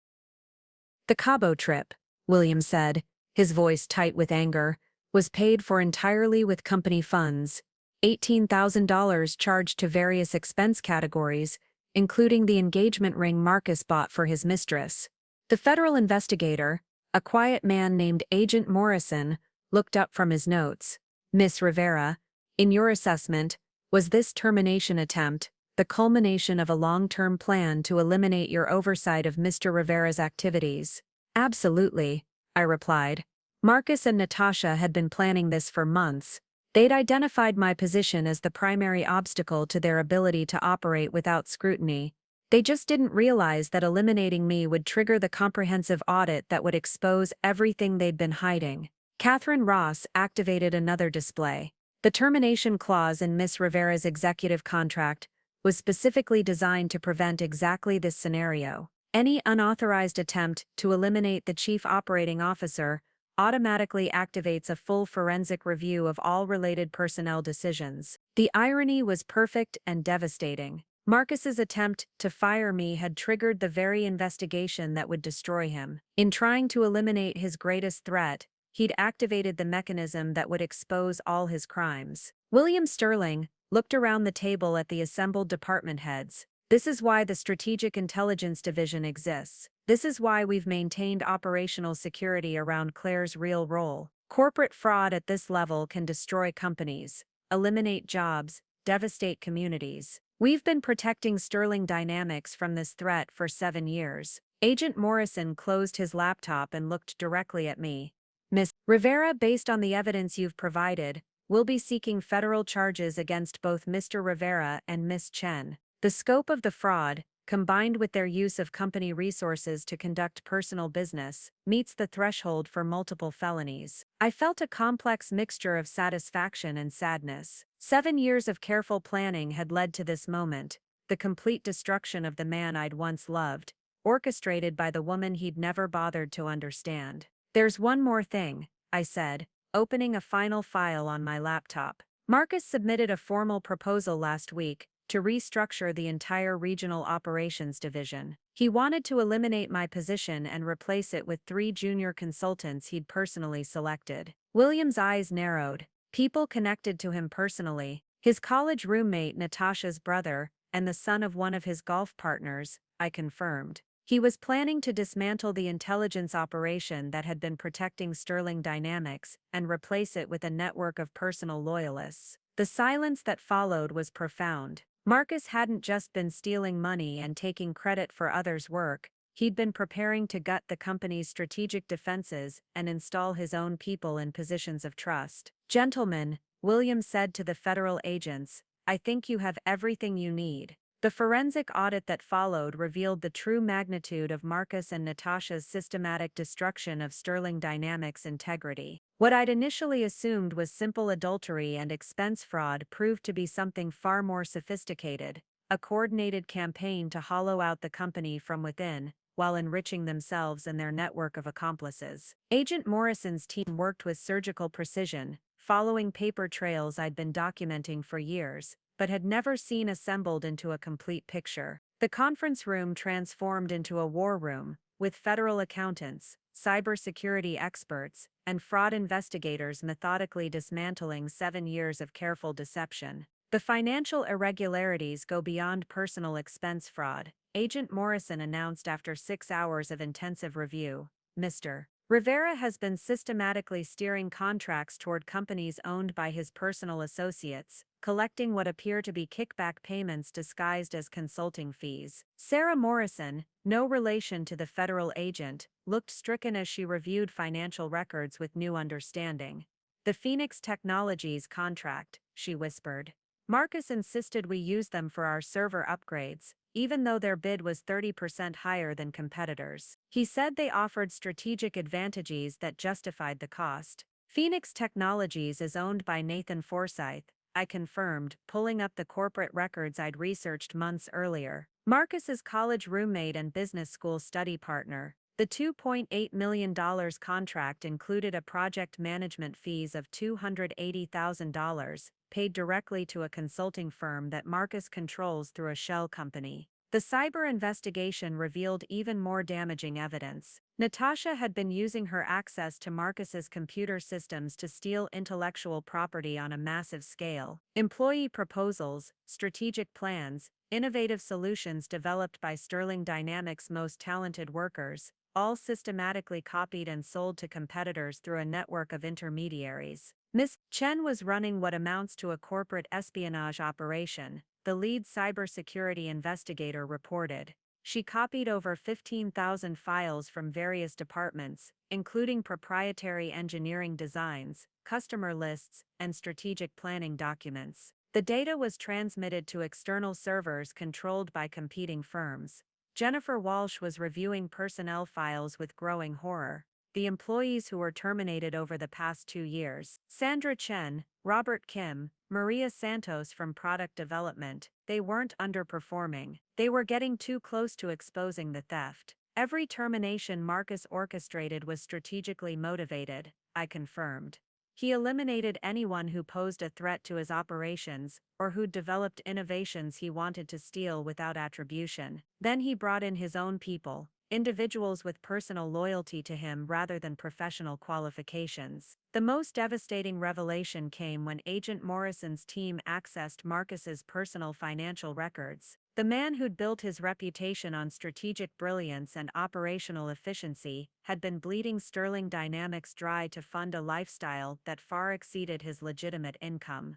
The Cabo trip, William said, his voice tight with anger, was paid for entirely with company funds. $18,000 charged to various expense categories, including the engagement ring Marcus bought for his mistress. The federal investigator, a quiet man named Agent Morrison, looked up from his notes. Miss Rivera, in your assessment, was this termination attempt the culmination of a long-term plan to eliminate your oversight of Mr. Rivera's activities? Absolutely, I replied. Marcus and Natasha had been planning this for months. They'd identified my position as the primary obstacle to their ability to operate without scrutiny. They just didn't realize that eliminating me would trigger the comprehensive audit that would expose everything they'd been hiding. Catherine Ross activated another display. The termination clause in Miss Rivera's executive contract was specifically designed to prevent exactly this scenario. Any unauthorized attempt to eliminate the chief operating officer automatically activates a full forensic review of all related personnel decisions. The irony was perfect and devastating. Marcus's attempt to fire me had triggered the very investigation that would destroy him. In trying to eliminate his greatest threat, he'd activated the mechanism that would expose all his crimes. William Sterling looked around the table at the assembled department heads. This is why the Strategic Intelligence Division exists. This is why we've maintained operational security around Claire's real role. Corporate fraud at this level can destroy companies, eliminate jobs, devastate communities. We've been protecting Sterling Dynamics from this threat for 7 years. Agent Morrison closed his laptop and looked directly at me. Miss Rivera, based on the evidence you've provided, we'll be seeking federal charges against both Mr. Rivera and Miss Chen. The scope of the fraud, combined with their use of company resources to conduct personal business, meets the threshold for multiple felonies. I felt a complex mixture of satisfaction and sadness. 7 years of careful planning had led to this moment, the complete destruction of the man I'd once loved, orchestrated by the woman he'd never bothered to understand. There's one more thing, I said, opening a final file on my laptop. Marcus submitted a formal proposal last week to restructure the entire regional operations division. He wanted to eliminate my position and replace it with 3 junior consultants he'd personally selected. William's eyes narrowed. People connected to him personally, his college roommate Natasha's brother, and the son of one of his golf partners, I confirmed. He was planning to dismantle the intelligence operation that had been protecting Sterling Dynamics and replace it with a network of personal loyalists. The silence that followed was profound. Marcus hadn't just been stealing money and taking credit for others' work, he'd been preparing to gut the company's strategic defenses and install his own people in positions of trust. Gentlemen, William said to the federal agents, I think you have everything you need. The forensic audit that followed revealed the true magnitude of Marcus and Natasha's systematic destruction of Sterling Dynamics' integrity. What I'd initially assumed was simple adultery and expense fraud proved to be something far more sophisticated, a coordinated campaign to hollow out the company from within, while enriching themselves and their network of accomplices. Agent Morrison's team worked with surgical precision, following paper trails I'd been documenting for years, but had never seen assembled into a complete picture. The conference room transformed into a war room, with federal accountants, cybersecurity experts, and fraud investigators methodically dismantling 7 years of careful deception. The financial irregularities go beyond personal expense fraud, Agent Morrison announced after 6 hours of intensive review. Mr. Rivera has been systematically steering contracts toward companies owned by his personal associates, collecting what appear to be kickback payments disguised as consulting fees. Sarah Morrison, no relation to the federal agent, looked stricken as she reviewed financial records with new understanding. The Phoenix Technologies contract, she whispered. Marcus insisted we use them for our server upgrades, even though their bid was 30% higher than competitors. He said they offered strategic advantages that justified the cost. Phoenix Technologies is owned by Nathan Forsyth, I confirmed, pulling up the corporate records I'd researched months earlier. Marcus's college roommate and business school study partner. The $2.8 million contract included a project management fees of $280,000, paid directly to a consulting firm that Marcus controls through a shell company. The cyber investigation revealed even more damaging evidence. Natasha had been using her access to Marcus's computer systems to steal intellectual property on a massive scale. Employee proposals, strategic plans, innovative solutions developed by Sterling Dynamics' most talented workers, all systematically copied and sold to competitors through a network of intermediaries. Ms. Chen was running what amounts to a corporate espionage operation, the lead cybersecurity investigator reported. She copied over 15,000 files from various departments, including proprietary engineering designs, customer lists, and strategic planning documents. The data was transmitted to external servers controlled by competing firms. Jennifer Walsh was reviewing personnel files with growing horror. The employees who were terminated over the past 2 years: Sandra Chen, Robert Kim, Maria Santos from product development, they weren't underperforming. They were getting too close to exposing the theft. Every termination Marcus orchestrated was strategically motivated, I confirmed. He eliminated anyone who posed a threat to his operations, or who developed innovations he wanted to steal without attribution. Then he brought in his own people, individuals with personal loyalty to him rather than professional qualifications. The most devastating revelation came when Agent Morrison's team accessed Marcus's personal financial records. The man who'd built his reputation on strategic brilliance and operational efficiency had been bleeding Sterling Dynamics dry to fund a lifestyle that far exceeded his legitimate income.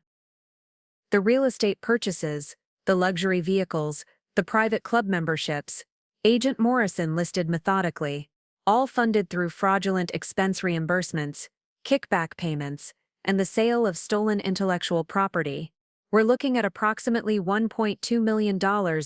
The real estate purchases, the luxury vehicles, the private club memberships, Agent Morrison listed methodically, all funded through fraudulent expense reimbursements, kickback payments, and the sale of stolen intellectual property. We're looking at approximately $1.2 million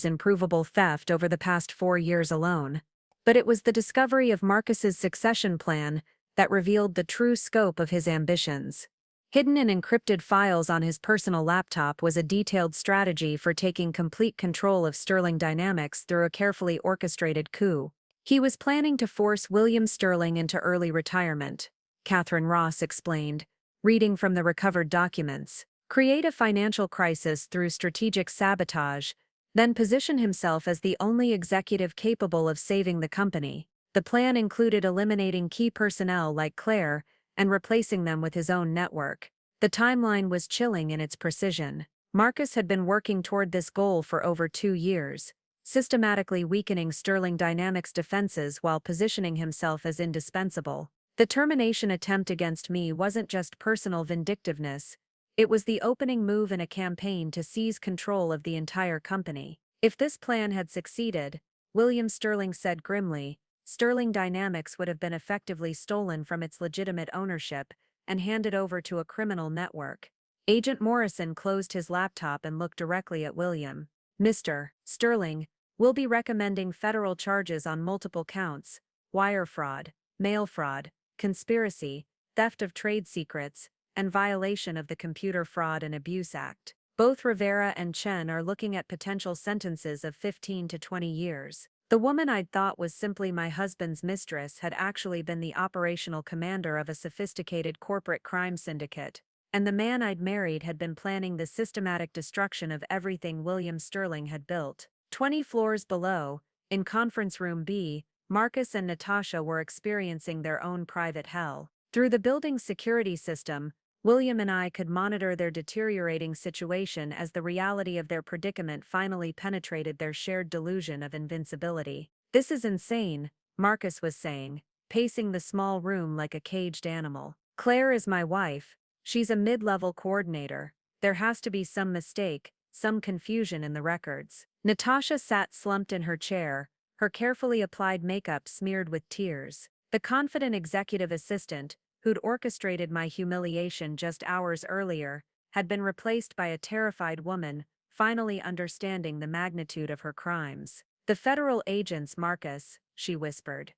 in provable theft over the past 4 years alone. But it was the discovery of Marcus's succession plan that revealed the true scope of his ambitions. Hidden in encrypted files on his personal laptop was a detailed strategy for taking complete control of Sterling Dynamics through a carefully orchestrated coup. He was planning to force William Sterling into early retirement, Catherine Ross explained, reading from the recovered documents. Create a financial crisis through strategic sabotage, then position himself as the only executive capable of saving the company. The plan included eliminating key personnel like Claire and replacing them with his own network. The timeline was chilling in its precision. Marcus had been working toward this goal for over 2 years, systematically weakening Sterling Dynamics' defenses while positioning himself as indispensable. The termination attempt against me wasn't just personal vindictiveness, it was the opening move in a campaign to seize control of the entire company. If this plan had succeeded, William Sterling said grimly, Sterling Dynamics would have been effectively stolen from its legitimate ownership and handed over to a criminal network. Agent Morrison closed his laptop and looked directly at William. Mr. Sterling, we'll be recommending federal charges on multiple counts: wire fraud, mail fraud, conspiracy, theft of trade secrets, and violation of the Computer Fraud and Abuse Act. Both Rivera and Chen are looking at potential sentences of 15 to 20 years. The woman I'd thought was simply my husband's mistress had actually been the operational commander of a sophisticated corporate crime syndicate, and the man I'd married had been planning the systematic destruction of everything William Sterling had built. 20 floors below, in Conference Room B, Marcus and Natasha were experiencing their own private hell. Through the building's security system, William and I could monitor their deteriorating situation as the reality of their predicament finally penetrated their shared delusion of invincibility. This is insane, Marcus was saying, pacing the small room like a caged animal. Claire is my wife. She's a mid-level coordinator. There has to be some mistake, some confusion in the records. Natasha sat slumped in her chair, her carefully applied makeup smeared with tears. The confident executive assistant, who'd orchestrated my humiliation just hours earlier, had been replaced by a terrified woman, finally understanding the magnitude of her crimes. "The federal agents, Marcus," she whispered.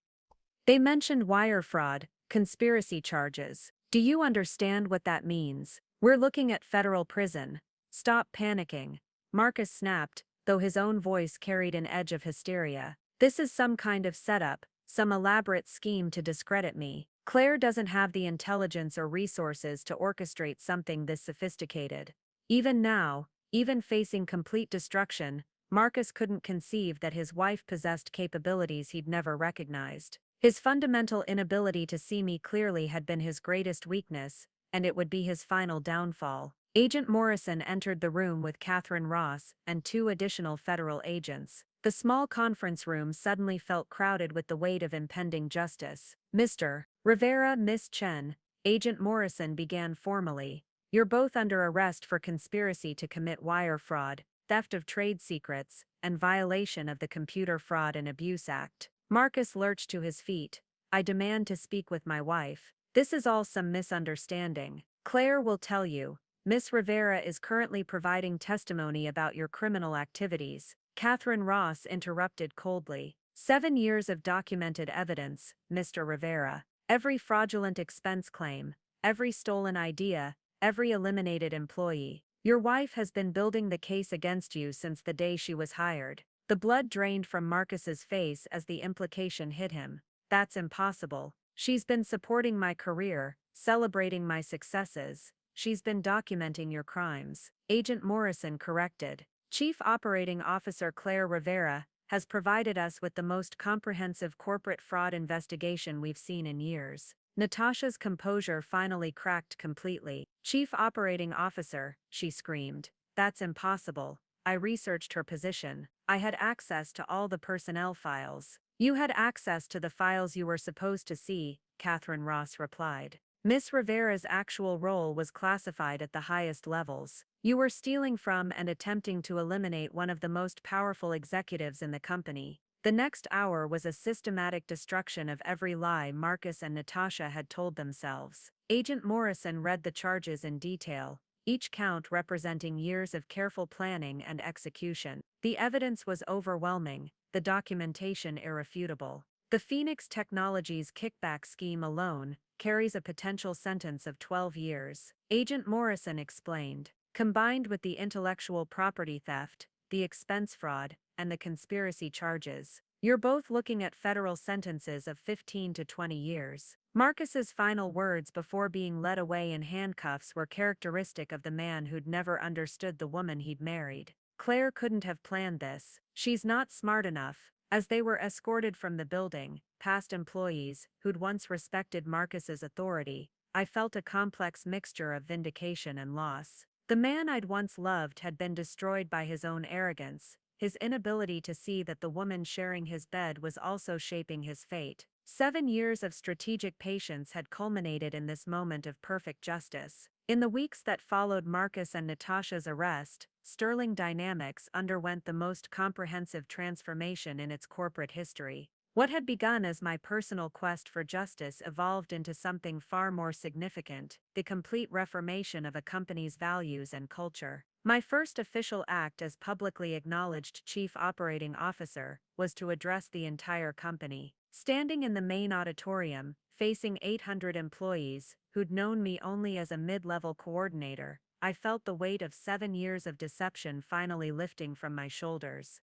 "They mentioned wire fraud, conspiracy charges. Do you understand what that means? We're looking at federal prison." "Stop panicking," Marcus snapped, though his own voice carried an edge of hysteria. "This is some kind of setup, some elaborate scheme to discredit me. Claire doesn't have the intelligence or resources to orchestrate something this sophisticated." Even now, even facing complete destruction, Marcus couldn't conceive that his wife possessed capabilities he'd never recognized. His fundamental inability to see me clearly had been his greatest weakness, and it would be his final downfall. Agent Morrison entered the room with Catherine Ross and 2 additional federal agents. The small conference room suddenly felt crowded with the weight of impending justice. "Mr. Rivera, Miss Chen," Agent Morrison began formally, "you're both under arrest for conspiracy to commit wire fraud, theft of trade secrets, and violation of the Computer Fraud and Abuse Act." Marcus lurched to his feet. "I demand to speak with my wife. This is all some misunderstanding. Claire will tell you. Miss Rivera is currently providing testimony about your criminal activities." Catherine Ross interrupted coldly. "7 years of documented evidence, Mr. Rivera. Every fraudulent expense claim, every stolen idea, every eliminated employee. Your wife has been building the case against you since the day she was hired." The blood drained from Marcus's face as the implication hit him. "That's impossible. She's been supporting my career, celebrating my successes. She's been documenting your crimes." Agent Morrison corrected. "Chief Operating Officer Claire Rivera has provided us with the most comprehensive corporate fraud investigation we've seen in years." Natasha's composure finally cracked completely. "Chief Operating Officer," she screamed. "That's impossible. I researched her position. I had access to all the personnel files." "You had access to the files you were supposed to see," Catherine Ross replied. "Miss Rivera's actual role was classified at the highest levels. You were stealing from and attempting to eliminate one of the most powerful executives in the company." The next hour was a systematic destruction of every lie Marcus and Natasha had told themselves. Agent Morrison read the charges in detail, each count representing years of careful planning and execution. The evidence was overwhelming, the documentation irrefutable. The Phoenix Technologies kickback scheme alone carries a potential sentence of 12 years. Agent Morrison explained. Combined with the intellectual property theft, the expense fraud, and the conspiracy charges, you're both looking at federal sentences of 15 to 20 years. Marcus's final words before being led away in handcuffs were characteristic of the man who'd never understood the woman he'd married. Claire couldn't have planned this. She's not smart enough. As they were escorted from the building, past employees, who'd once respected Marcus's authority, I felt a complex mixture of vindication and loss. The man I'd once loved had been destroyed by his own arrogance, his inability to see that the woman sharing his bed was also shaping his fate. 7 years of strategic patience had culminated in this moment of perfect justice. In the weeks that followed Marcus and Natasha's arrest, Sterling Dynamics underwent the most comprehensive transformation in its corporate history. What had begun as my personal quest for justice evolved into something far more significant: the complete reformation of a company's values and culture. My first official act as publicly acknowledged Chief Operating Officer was to address the entire company. Standing in the main auditorium, facing 800 employees, who'd known me only as a mid-level coordinator, I felt the weight of 7 years of deception finally lifting from my shoulders.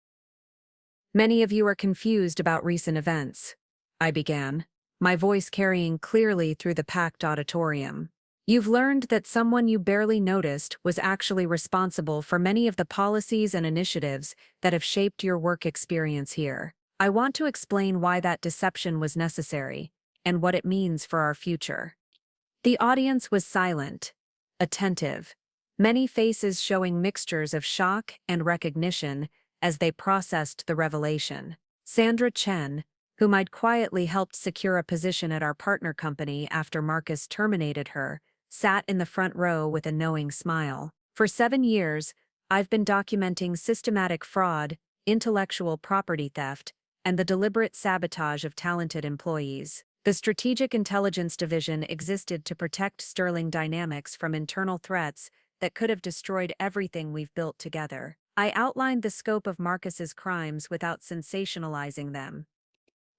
"Many of you are confused about recent events," I began, my voice carrying clearly through the packed auditorium. "You've learned that someone you barely noticed was actually responsible for many of the policies and initiatives that have shaped your work experience here. I want to explain why that deception was necessary, and what it means for our future." The audience was silent, attentive, many faces showing mixtures of shock and recognition as they processed the revelation. Sandra Chen, whom I'd quietly helped secure a position at our partner company after Marcus terminated her, sat in the front row with a knowing smile. "For 7 years, I've been documenting systematic fraud, intellectual property theft, and the deliberate sabotage of talented employees. The Strategic Intelligence Division existed to protect Sterling Dynamics from internal threats that could have destroyed everything we've built together. I outlined the scope of Marcus's crimes without sensationalizing them.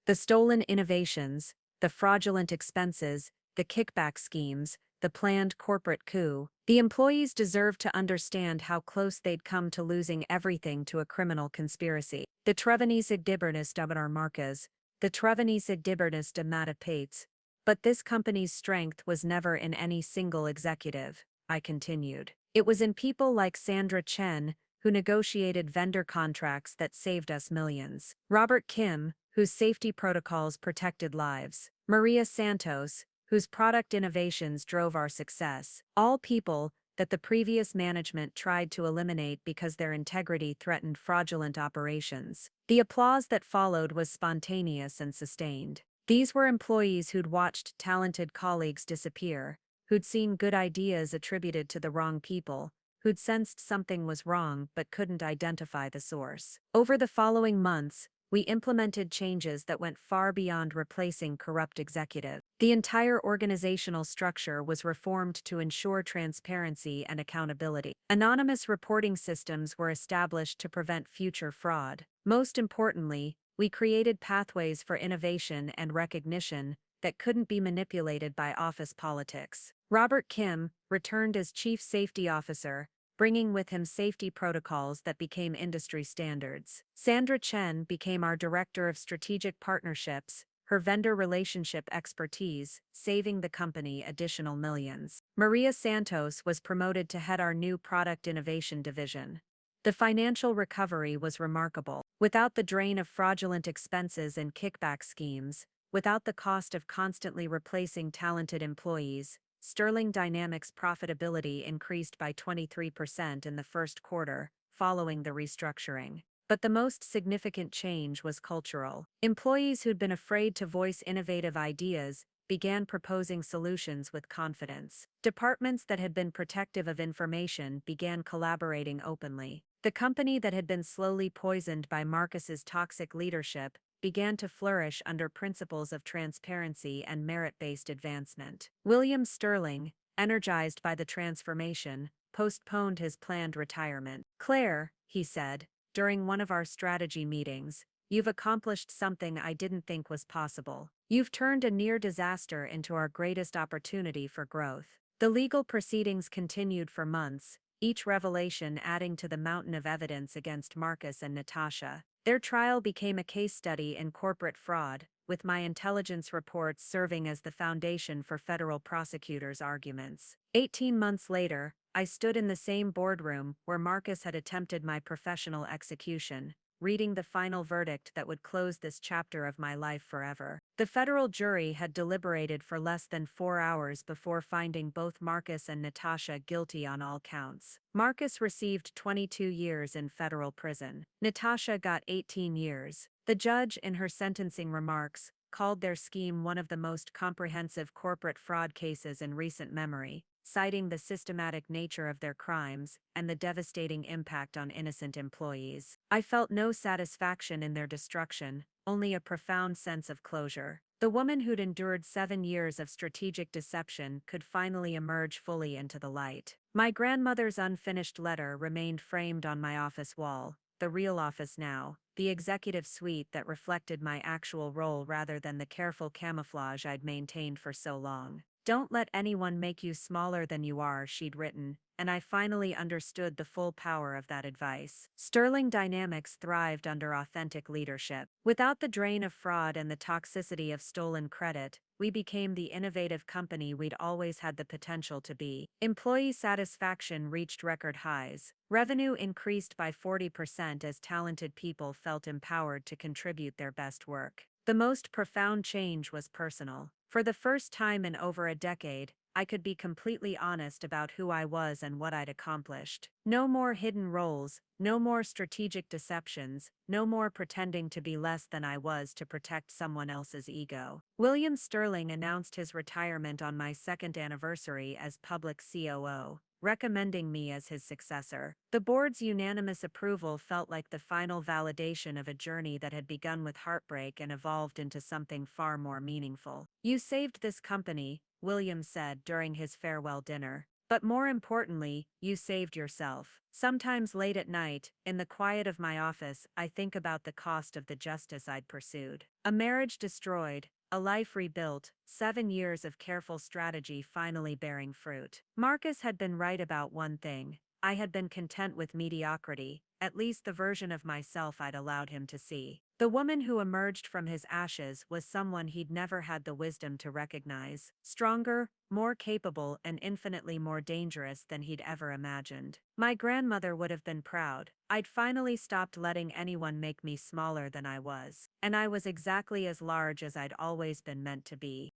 The stolen innovations, the fraudulent expenses, the kickback schemes, the planned corporate coup. The employees deserved to understand how close they'd come to losing everything to a criminal conspiracy. De trevenisig dibbernis dabanar Marcus, the trevenisig dibbernis de matapates. But this company's strength was never in any single executive, I continued. It was in people like Sandra Chen, who negotiated vendor contracts that saved us millions. Robert Kim, whose safety protocols protected lives. Maria Santos, whose product innovations drove our success. All people that the previous management tried to eliminate because their integrity threatened fraudulent operations. The applause that followed was spontaneous and sustained. These were employees who'd watched talented colleagues disappear, who'd seen good ideas attributed to the wrong people, who'd sensed something was wrong but couldn't identify the source. Over the following months, we implemented changes that went far beyond replacing corrupt executives. The entire organizational structure was reformed to ensure transparency and accountability. Anonymous reporting systems were established to prevent future fraud. Most importantly, we created pathways for innovation and recognition that couldn't be manipulated by office politics. Robert Kim returned as Chief Safety Officer, bringing with him safety protocols that became industry standards. Sandra Chen became our Director of Strategic Partnerships, her vendor relationship expertise, saving the company additional millions. Maria Santos was promoted to head our new product innovation division. The financial recovery was remarkable. Without the drain of fraudulent expenses and kickback schemes, without the cost of constantly replacing talented employees, Sterling Dynamics' profitability increased by 23% in the first quarter, following the restructuring. But the most significant change was cultural. Employees who'd been afraid to voice innovative ideas began proposing solutions with confidence. Departments that had been protective of information began collaborating openly. The company that had been slowly poisoned by Marcus's toxic leadership began to flourish under principles of transparency and merit-based advancement. William Sterling, energized by the transformation, postponed his planned retirement. "Claire," he said, during one of our strategy meetings, "you've accomplished something I didn't think was possible. You've turned a near disaster into our greatest opportunity for growth." The legal proceedings continued for months, each revelation adding to the mountain of evidence against Marcus and Natasha. Their trial became a case study in corporate fraud, with my intelligence reports serving as the foundation for federal prosecutors' arguments. 18 months later, I stood in the same boardroom where Marcus had attempted my professional execution, reading the final verdict that would close this chapter of my life forever. The federal jury had deliberated for less than 4 hours before finding both Marcus and Natasha guilty on all counts. Marcus received 22 years in federal prison. Natasha got 18 years. The judge, in her sentencing remarks, called their scheme one of the most comprehensive corporate fraud cases in recent memory, citing the systematic nature of their crimes and the devastating impact on innocent employees. I felt no satisfaction in their destruction, only a profound sense of closure. The woman who'd endured 7 years of strategic deception could finally emerge fully into the light. My grandmother's unfinished letter remained framed on my office wall, the real office now, the executive suite that reflected my actual role rather than the careful camouflage I'd maintained for so long. "Don't let anyone make you smaller than you are," she'd written, and I finally understood the full power of that advice. Sterling Dynamics thrived under authentic leadership. Without the drain of fraud and the toxicity of stolen credit, we became the innovative company we'd always had the potential to be. Employee satisfaction reached record highs. Revenue increased by 40% as talented people felt empowered to contribute their best work. The most profound change was personal. For the first time in over a decade, I could be completely honest about who I was and what I'd accomplished. No more hidden roles, no more strategic deceptions, no more pretending to be less than I was to protect someone else's ego. William Sterling announced his retirement on my second anniversary as public COO, recommending me as his successor. The board's unanimous approval felt like the final validation of a journey that had begun with heartbreak and evolved into something far more meaningful. "You saved this company," William said during his farewell dinner. But more importantly, you saved yourself. Sometimes late at night, in the quiet of my office, I think about the cost of the justice I'd pursued. A marriage destroyed, a life rebuilt, 7 years of careful strategy finally bearing fruit. Marcus had been right about one thing. I had been content with mediocrity, at least the version of myself I'd allowed him to see. The woman who emerged from his ashes was someone he'd never had the wisdom to recognize. Stronger, more capable, and infinitely more dangerous than he'd ever imagined. My grandmother would have been proud. I'd finally stopped letting anyone make me smaller than I was. And I was exactly as large as I'd always been meant to be.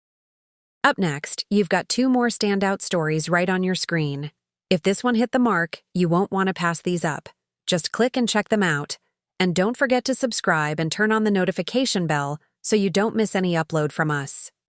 Up next, you've got 2 more standout stories right on your screen. If this one hit the mark, you won't want to pass these up. Just click and check them out. And don't forget to subscribe and turn on the notification bell so you don't miss any upload from us.